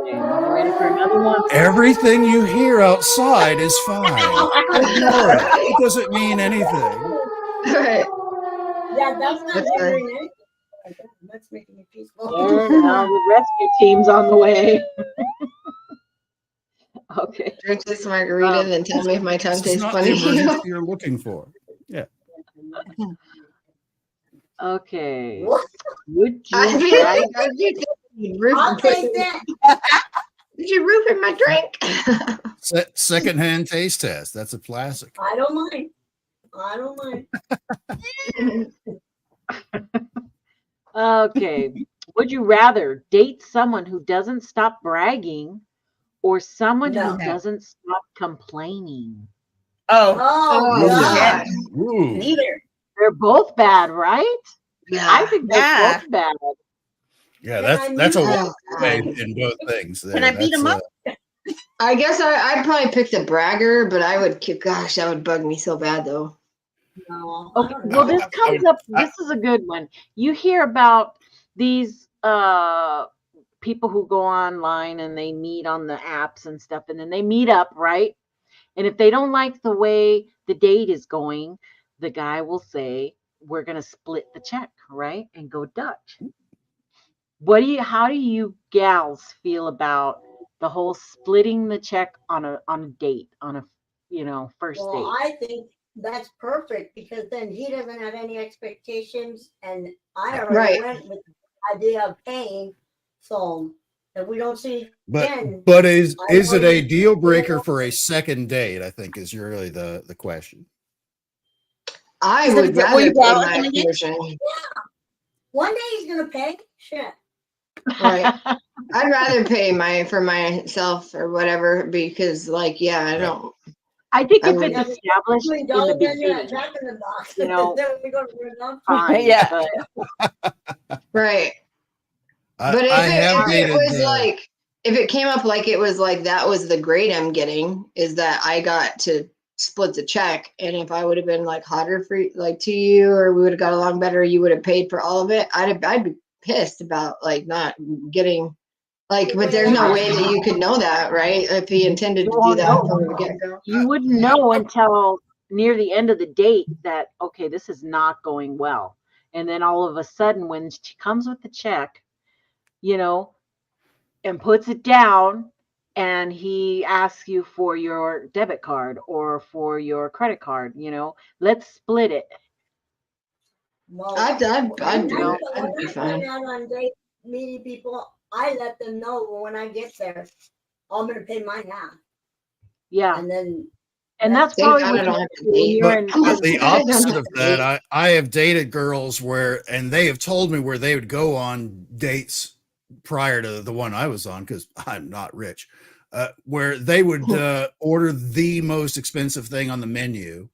you ready for another one? Everything you hear outside is fine. Ignore it. It doesn't mean anything. Right. Yeah, that's not That's hindering anything. That's making me peaceful. And now the rescue team's on the way. Okay. Drink this margarita, then tell me if my tongue This is tastes not funny. the emergency you're looking for. Yeah. Okay. What? Would I you feel rather? like I'll take that. Did you roofing my drink? Secondhand taste test. That's a classic. I don't mind. I don't mind. Okay. Would you rather date someone who doesn't stop bragging or someone No. who doesn't stop complaining? Oh, Oh, Oh, God. Ooh. neither. They're both bad, right? Yeah. I think they're Yeah. both bad. Yeah, Can that's I a mute lot Oh, of in both things. There. Can I beat That's, him up? I guess I'd probably pick the bragger, but I would, gosh, that would bug me so bad though. No, Okay, I don't well, know. this comes up. This is a good one. You hear about these people who go online and they meet on the apps and stuff, and then they meet up, right? And if they don't like the way the date is going, the guy will say, "We're gonna split the check, right?" And go Dutch. How do you gals feel about the whole splitting the check on a date, on a first Well, date? I think that's perfect because then he doesn't have any expectations, and I already Right. went with the idea of paying. So if we don't see again, but is it a already- deal breaker for a second date? I think is really the question. I Is it would will rather you go pay out my with him again? portion. one day he's gonna pay. Shit. Right. I'd rather pay for myself or whatever because, like, yeah, I don't. I think I if would- it's established $20 in the then you're at beginning, Jack in the Box. you know, then we go to Rudolph. fine. Yeah. But Right. But I have if it dated. was like, if it came up like it was like that was the grade I'm getting, is that I got to split the check, and if I would have been like hotter for like to you, or we would have got along better, you would have paid for all of it. I'd be pissed about like not getting like, but there's no way that you could know that, right? If he intended to do that from the get go. you wouldn't know until near the end of the date that, okay, this is not going well. And then all of a sudden, when she comes with the check, and puts it down, and he asks you for your debit card or for your credit card, let's split it. Well, I'd do it. I'd be when I'm fine. going out on date meeting people, I let them know when I get there, I'm gonna pay my half, Yeah. and then And that's Thank probably God I what don't have to when date. you're But, in. but the opposite of that, I have dated girls and they have told me where they would go on dates prior to the one I was on, because I'm not rich, where they would order the most expensive thing on the menu.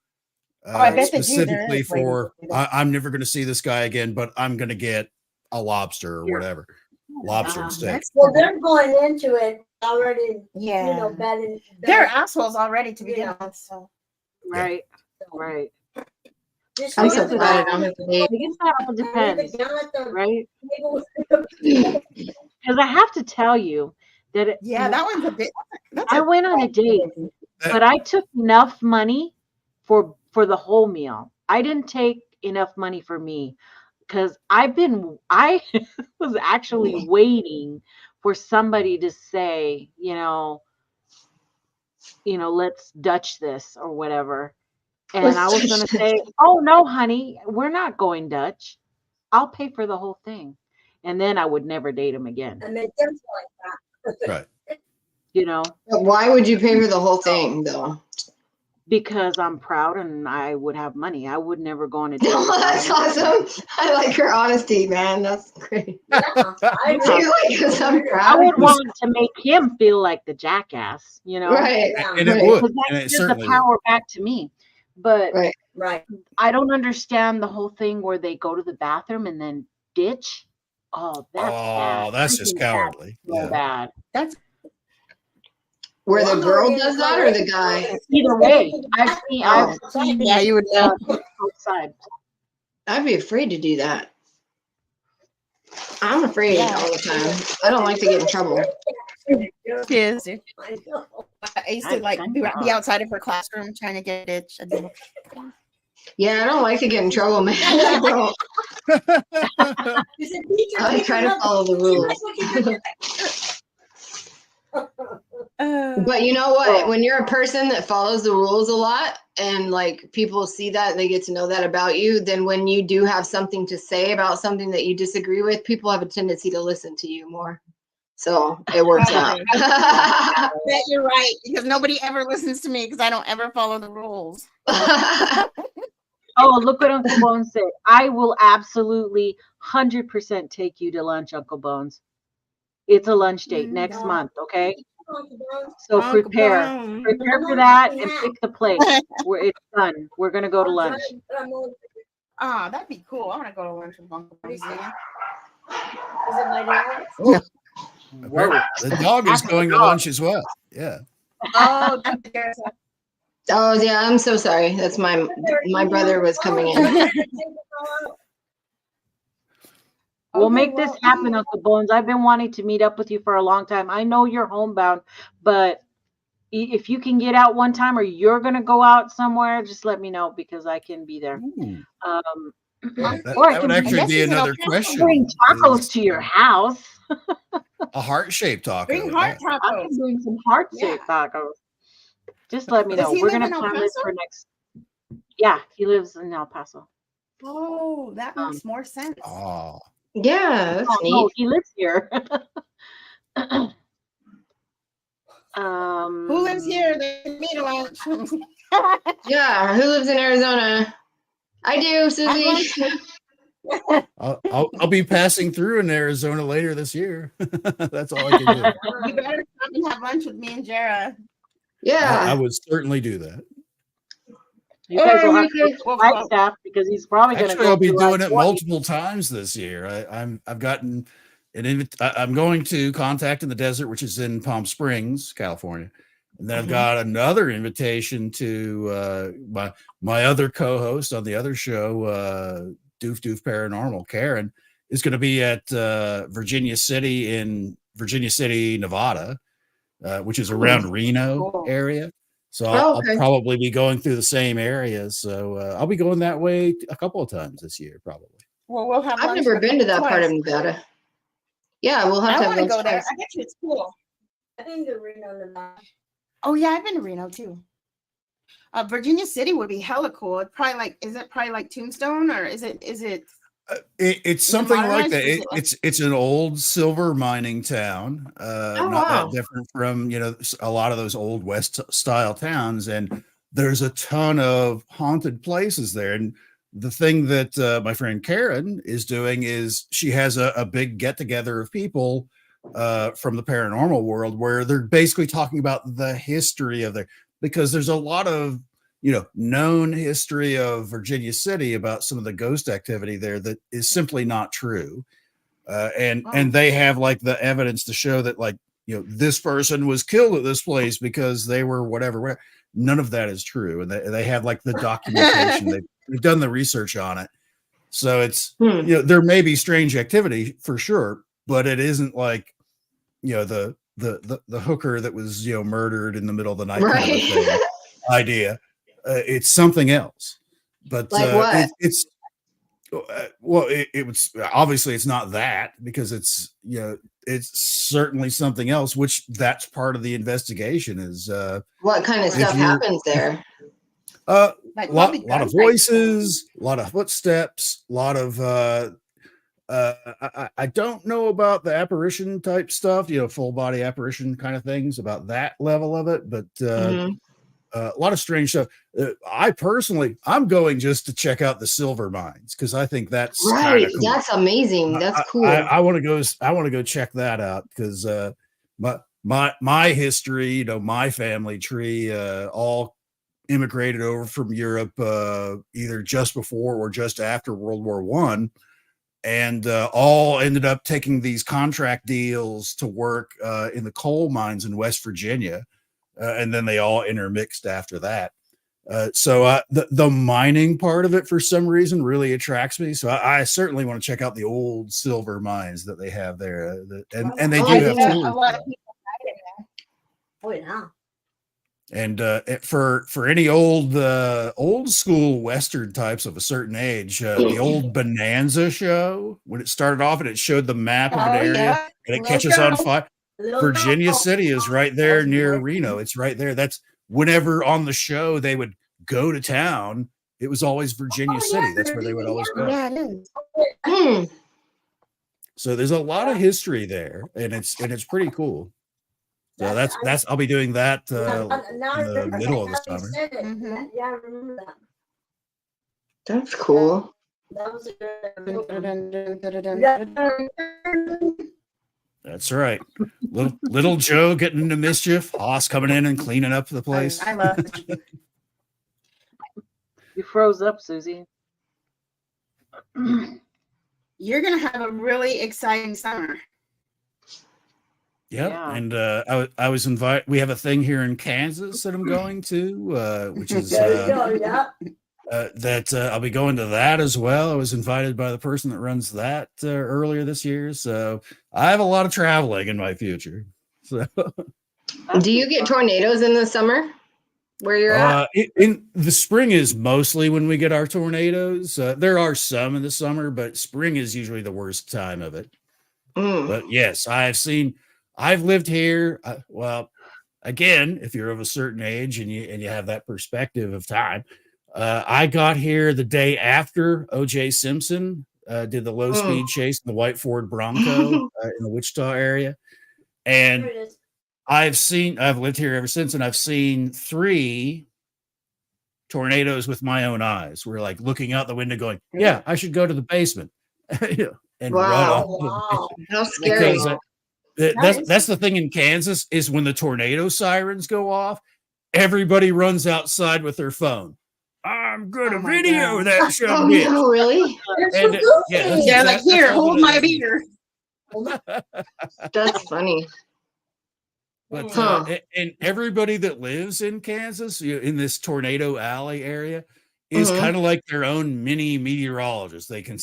I bet they do. Specifically There is ladies for, that do that. I'm never going to see this guy again, but I'm going to get a lobster or Yeah. whatever. Lobster and Wow, steak. that's well, cool. they're going into it already, Yeah. betting. They're assholes already to begin Yeah. with. So Right. Right. Just I'm I so guess it glad I all- don't have to I date. guess that all depends, right? Right? Because I have to tell you that yeah, that one's a bit. That's I went on a date, but I took enough money for the whole meal. I didn't take enough money for me because I was actually waiting for somebody to say, let's Dutch this or whatever. And Let's I was Dutch going to this. say, oh, no, honey, we're not going Dutch. I'll pay for the whole thing. And then I would never date him again, And they just like that. Right. But why would you pay for the whole thing though? because I'm proud and I would have money. I would never go on a date. Oh, that's awesome. I like your honesty, man. That's great. Yeah, I So agree. you like, because I'm I proud. would want to make him feel like the jackass, Right. And it Right. would. Because And that it gives the certainly would. power back to me. But Right. Right. I don't understand the whole thing where they go to the bathroom and then ditch. Oh, that's bad. Oh, that's I just think that's cowardly. so Yeah. bad. That's Where Well, the I'm girl already does in that or the guy? Either way, I've Oh. seen yeah, you would know. both sides. I'd be afraid to do that. I'm afraid Yeah. all the time. I don't like to get in trouble. She is. I know. I used to like be outside of her classroom trying to get it. Yeah, I don't like to get in trouble, man. I don't. You said, teacher, I try to follow the rules. But you know what? When you're a person that follows the rules a lot and like people see that, they get to know that about you, then when you do have something to say about something that you disagree with, people have a tendency to listen to you more. So it works out. I bet you're right, because nobody ever listens to me because I don't ever follow the rules. Oh, look what Uncle Bones said. I will absolutely 100% take you to lunch, Uncle Bones. It's a lunch date next month, okay? So Uncle prepare. Bones. Prepare for that and pick the place where it's done. We're going to go to lunch. Ah, that'd be cool. I want to go to lunch with Uncle Bones again. Is it my dad? Oh, Whoa. the dog is going to lunch as well. Yeah. Oh, that's the Oh yeah, I'm so sorry. That's my brother was coming in. We'll make this happen, Uncle Bones. I've been wanting to meet up with you for a long time. I know you're homebound, but if you can get out one time or you're going to go out somewhere, just let me know because I can be there. That would actually be another question. Bring tacos to your house. A heart-shaped taco. Bring heart I'm tacos. doing some heart-shaped tacos. Just let me know. Does he We're live going to in El plan this Paso? for next. Yeah, he lives in El Paso. Oh, that makes more sense. Oh. Yeah, that's neat. No, he lives here. Who lives here? They meet a lunch. Yeah, who lives in Arizona? I do, Susie. I'll be passing through in Arizona later this year. That's all I can do. You better come and have lunch with me and Jara. Yeah. I would certainly do that. You guys will have to Well, fight staff because he's probably going to Actually, go I'll be through doing like it multiple times this year. I've gotten an I'm going to Contact in the Desert, which is in Palm Springs, California, and then I've got another invitation to my other co-host on the other show, Doof Paranormal. Karen is going to be at Virginia City, Nevada, which is around Reno area. So I'll probably be going through the same areas. So I'll be going that way a couple of times this year, probably. Well, we'll have. I've never been to that part of Nevada. Yeah, we'll have to I want to go there. twice. I bet you it's cool. I've been to Reno, Nevada. Oh yeah, I've been to Reno too. Virginia City would be hella cool. It's probably like, is it probably like Tombstone, or is it? It's something like that. It's an old silver mining town, not that different from a lot of those old West style towns, and there's a ton of haunted places there. And the thing that my friend Karen is doing is she has a big get together of people from the paranormal world where they're basically talking about the history of because there's a lot of known history of Virginia City about some of the ghost activity there that is simply not true. And they have like the evidence to show that this person was killed at this place because they were whatever. None of that is true. And they have like the documentation. They've done the research on it. So it's, there may be strange activity for sure, but it isn't like, the hooker that was, murdered in the middle of the night kind of a thing, idea. It's something else, but like what? It's it was obviously it's not that, because it's it's certainly something else, which that's part of the investigation is what kind of stuff happens there. A lot of voices, a lot of footsteps, a lot of I don't know about the apparition type stuff, full body apparition kind of things, about that level of it, but a lot of strange stuff. I'm going just to check out the silver mines because I think that's right. Cool. That's amazing. That's cool. I want to go check that out because my history, my family tree, all immigrated over from Europe either just before or just after World War I, and all ended up taking these contract deals to work in the coal mines in West Virginia. And then they all intermixed after that. So the mining part of it, for some reason, really attracts me. So I certainly want to check out the old silver mines that they have there, and they do I have bet tours. a lot of people died in there. Oh yeah. And for any old school Western types of a certain age, the old Bonanza show, when it started off and it showed the map of an Oh, area yeah. and it catches on fire. Little Virginia girl. City is right there That's near great. Reno. It's right there. That's whenever on the show they would go to town, it was always Virginia City. That's where they would always go. Yeah, it is. Hmm. So there's a lot of history there, and it's pretty cool. So that's I'll be doing that in the middle of the summer. Mhm. Yeah, I remember that. That's cool. That was a good. That's right. Little Joe getting into mischief. Hoss coming in and cleaning up the place. I love it. You froze up, Susie. You're gonna have a really exciting summer. Yep. Yeah. And I was invited. We have a thing here in Kansas that I'm going to, which is There you go. Yeah. that I'll be going to that as well. I was invited by the person that runs that earlier this year. So I have a lot of traveling in my future. So Do you get tornadoes in the summer where you're at? in the spring is mostly when we get our tornadoes. There are some in the summer, but spring is usually the worst time of it. Mm. But yes, I've lived here. Well, again, if you're of a certain age and you have that perspective of time, I got here the day after O.J. Simpson did the low speed chase in the white Ford Bronco in the Wichita area, and There it is. I've lived here ever since, and I've seen 3 tornadoes with my own eyes. We're like looking out the window, going, "Yeah, I should go to the basement," and run Wow. off. Wow. How scary. Because that's the thing in Kansas is when the tornado sirens go off, everybody runs outside with their phone. I'm gonna Oh my video God. that shit. Oh no, really? And that's They're like, exact- here, that's all hold it my is. beer. That's funny. But Huh. and everybody that lives in Kansas, in this tornado alley area, is Mhm. kind of like their own mini meteorologist. They can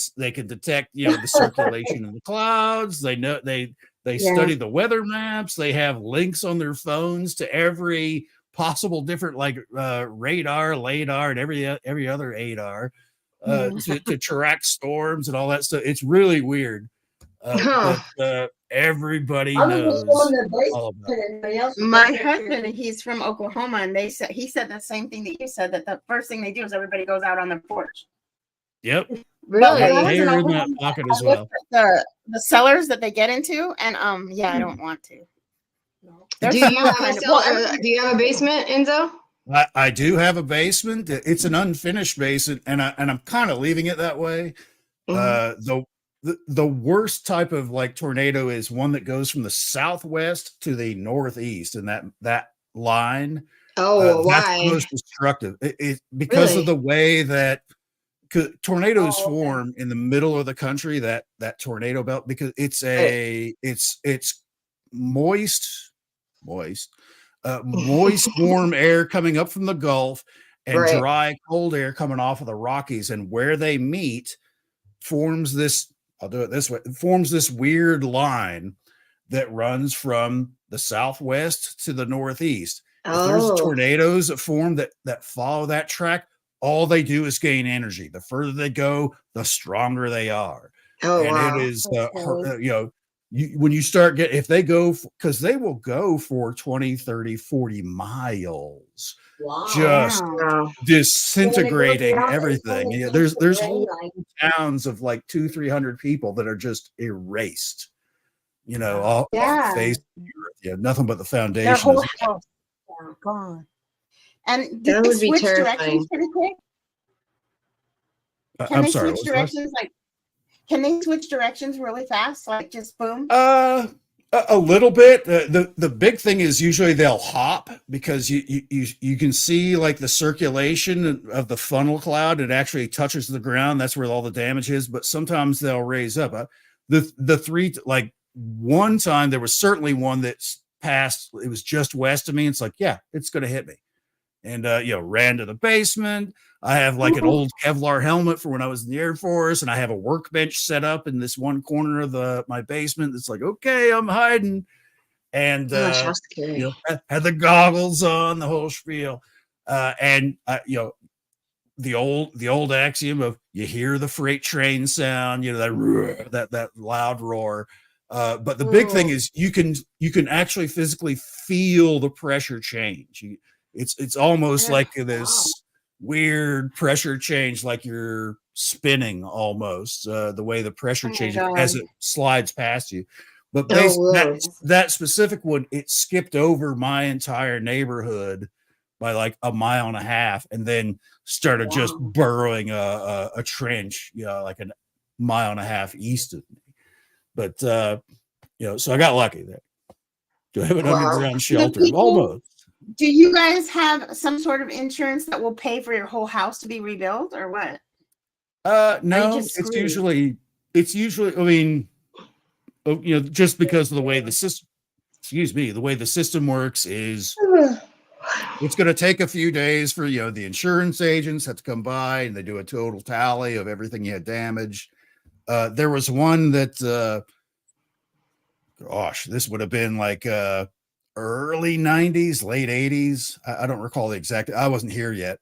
detect the circulation in the clouds. They know they study the weather maps. They have links on their phones to every possible different radar, LADAR, and every other ADAR to track storms and all that stuff. It's really weird. Huh. But everybody I was knows just going to the all about it. basement and everybody else was My up there. husband, he's from Oklahoma, and he said the same thing that you said, that the first thing they do is everybody goes out on their porch. Yep. Really? But They when I was in are in that Oklahoma, pocket I as well. looked at the cellars that they get into, and yeah, I don't want to. No. They're Do you small, have kind a of. Well, cellar? Do you have a basement, Enzo? I do have a basement. It's an unfinished basement, and I'm kind of leaving it that way. Mhm. The worst type of tornado is one that goes from the southwest to the northeast, and that line. Oh, That's the why? most destructive. Because Really? of the way that tornadoes Oh, okay. form in the middle of the country, that tornado belt, because it's moist, warm air coming up from the Gulf and Right. dry, cold air coming off of the Rockies, and where they meet forms this. I'll do it this way. It forms this weird line that runs from the southwest to the northeast. If there's Oh. tornadoes that form that follow that track, all they do is gain energy. The further they go, the stronger they are. Oh, And wow. it is, Okay. when you start if they go, because they will go for 20, 30, 40 miles, Wow. just Wow. Wow. disintegrating down, it's everything. gonna There's rain whole like- towns of 200-300 people that are just erased. Wow. All Yeah. the face of the earth. Yeah, nothing but the Their foundation. whole Is, house are gone. And do That they would be switch terrifying. directions pretty quick? Can I'm they sorry. switch what was that? directions? Can they switch directions really fast? Just boom? A little bit. The big thing is usually they'll hop, because you can see the circulation of the funnel cloud. It actually touches the ground. That's where all the damage is. But sometimes they'll raise up. The 3 one time there was certainly one that's passed. It was just west of me. It's yeah, it's going to hit me. and ran to the basement. I have like an old Kevlar helmet for when I was in the Air Force, and I have a workbench set up in this one corner of my basement. It's like, okay, I'm hiding. And Gosh, how scary. had the goggles on, the whole spiel. And the old axiom of you hear the freight train sound, that loud roar. But the big thing is you can actually physically feel the pressure change. It's almost like this weird pressure change, like you're spinning almost, the way the pressure changes as it slides past you. But that specific one, it skipped over my entire neighborhood by like a mile and a half, and then started just burrowing a trench, like a mile and a half east of me. But so I got lucky there. Do I have an underground shelter? Almost. Do you guys have some sort of insurance that will pay for your whole house to be rebuilt, or what? No, it's usually, I mean, just because of the way the system, the way the system works is it's going to take a few days for, the insurance agents have to come by and they do a total tally of everything you had damaged. There was one that, this would have been like, early 90s, late 80s. I don't recall the exact, I wasn't here yet.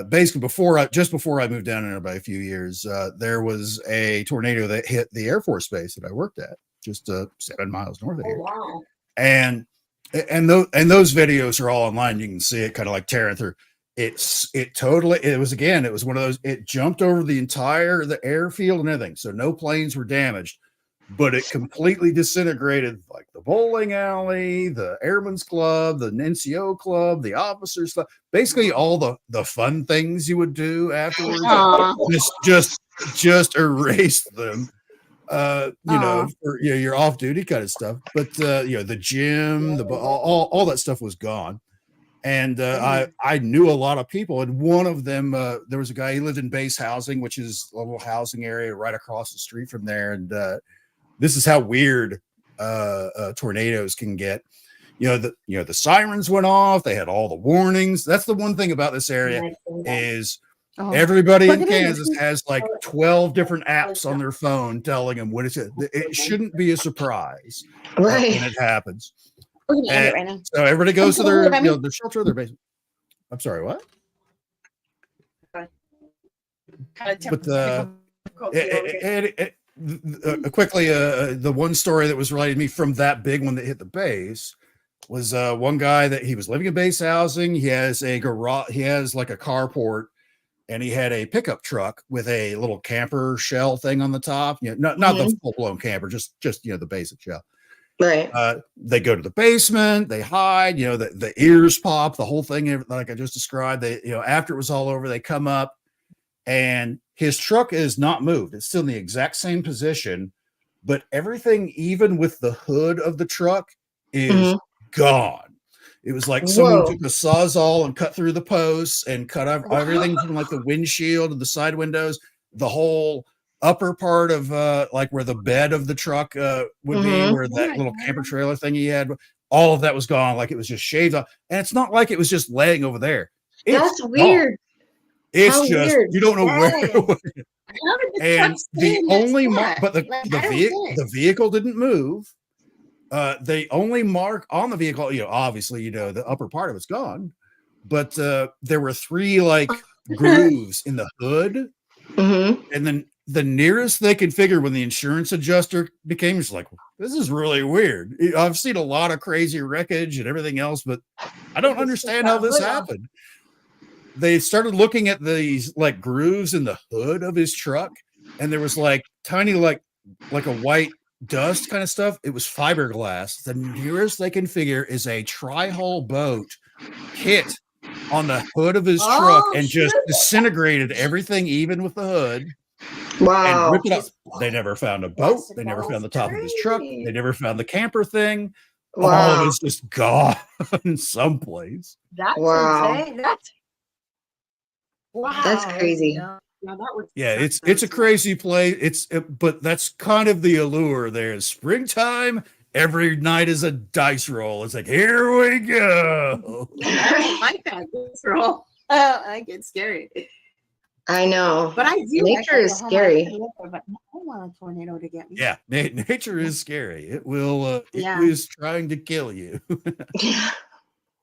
Basically just before I moved down there by a few years, there was a tornado that hit the Air Force base that I worked at, just 7 miles north of here. Wow. And those videos are all online. You can see it kind of like tearing through. It was one of those, it jumped over the airfield and everything. So no planes were damaged, but it completely disintegrated like the bowling alley, the Airman's Club, the NCO Club, the Officers Club, basically all the fun things you would do afterwards. Just erased them. For your off-duty kind of stuff. But the gym, all that stuff was gone. And I knew a lot of people, and one of them, there was a guy, he lived in base housing, which is a little housing area right across the street from there. And this is how weird tornadoes can get. The sirens went off. They had all the warnings. That's the one thing about this area is everybody in Kansas has like 12 different apps on their phone telling them what it shouldn't be a surprise when it happens. So everybody goes to their shelter, their basement. I'm sorry, what? But quickly, the one story that was related to me from that big one that hit the base was one guy that he was living in base housing. He has a garage, he has like a carport, and he had a pickup truck with a little camper shell thing on the top. Not the full blown camper, just the basic shell. Right. They go to the basement, they hide, the ears pop, the whole thing, like I just described. They, after it was all over, they come up, and his truck is not moved. It's still in the exact same position, but everything, even with the hood of the truck, is gone. It was like someone took a sawzall and cut through the posts and cut everything from like the windshield and the side windows, the whole upper part of like where the bed of the truck would be, where that little camper trailer thing he had, all of that was gone. Like it was just shaved off. And it's not like it was just laying over there. That's weird. It's how just weird. You don't know where. And the only the vehicle didn't move. They only mark on the vehicle, obviously, the upper part of it's gone, but there were 3 like grooves in the hood. And then the nearest they could figure when the insurance adjuster became, is like, this is really weird. I've seen a lot of crazy wreckage and everything else, but I don't understand how this happened. They started looking at these like grooves in the hood of his truck, and there was like tiny, like a white dust kind of stuff. It was fiberglass. The nearest they can figure is a tri-hull boat hit on the hood of his truck and just disintegrated everything, even with the hood. Wow. And ripped it up. They never found a boat. They never found the top of his truck. They never found the camper thing. All of it's just gone someplace. That's insane. That's crazy. It's a crazy place. But that's kind of the allure there. Is springtime, every night is a dice roll. It's like, here we go. I don't like that dice roll. I get scary. I know. But I do. Nature is scary. But I don't want a tornado to get me. Yeah, nature is scary. It will. Yeah. It is trying to kill you. Yeah.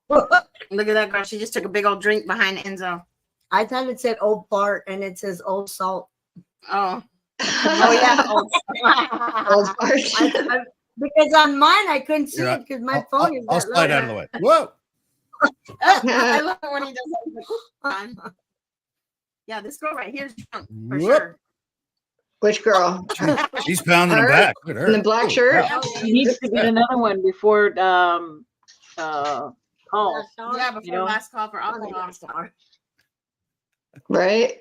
Look at that girl. She just took a big old drink behind Enzo. I thought it said old fart and it says old salt. Oh. Oh yeah. Old fart. Because on mine I couldn't see Here, it because my phone is I'll that slide low. out of the way. Whoa. I love it when he does that. Yeah, this girl right here is drunk for Whoop. sure. Which girl? He's pounding Her? him back. Look at her. In the black Oh, shirt? wow. He needs to get another one before call. Yeah, before You know? last call for alcohol. Right?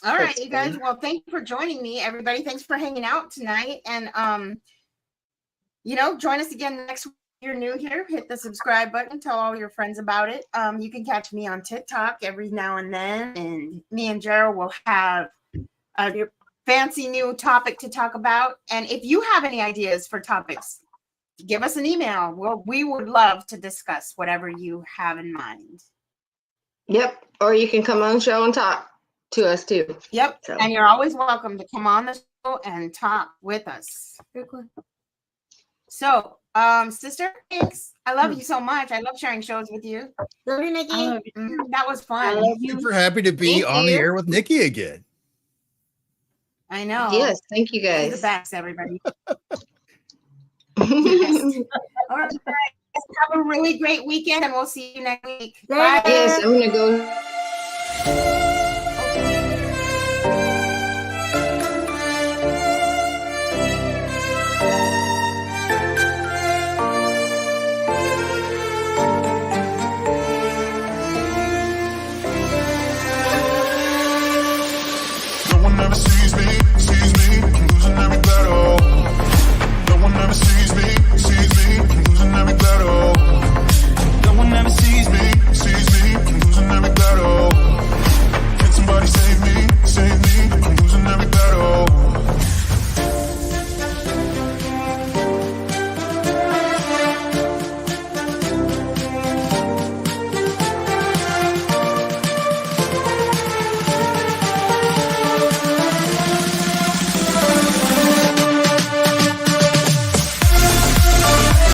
All right, That's you guys. good. Well, thank you for joining me, everybody. Thanks for hanging out tonight. And join us again next week. If you're new here, hit the subscribe button, tell all your friends about it. You can catch me on TikTok every now and then, and me and Jara will have a fancy new topic to talk about. And if you have any ideas for topics, give us an email. We would love to discuss whatever you have in mind. Yep. Or you can come on the show and talk to us too. Yep. So. And you're always welcome to come on the show and talk with us. So, sister, thanks. I love you so much. I love sharing shows with you. Love you, Nikki. I love you. That was I fun. love you. Super happy to be Thank on the you. air with Nikki again. I know. Yes. Thank you You're the guys. best, everybody. All right. Guys, have a really great weekend, and we'll see you next week. Bye. Yes, I'm going to go. No one ever sees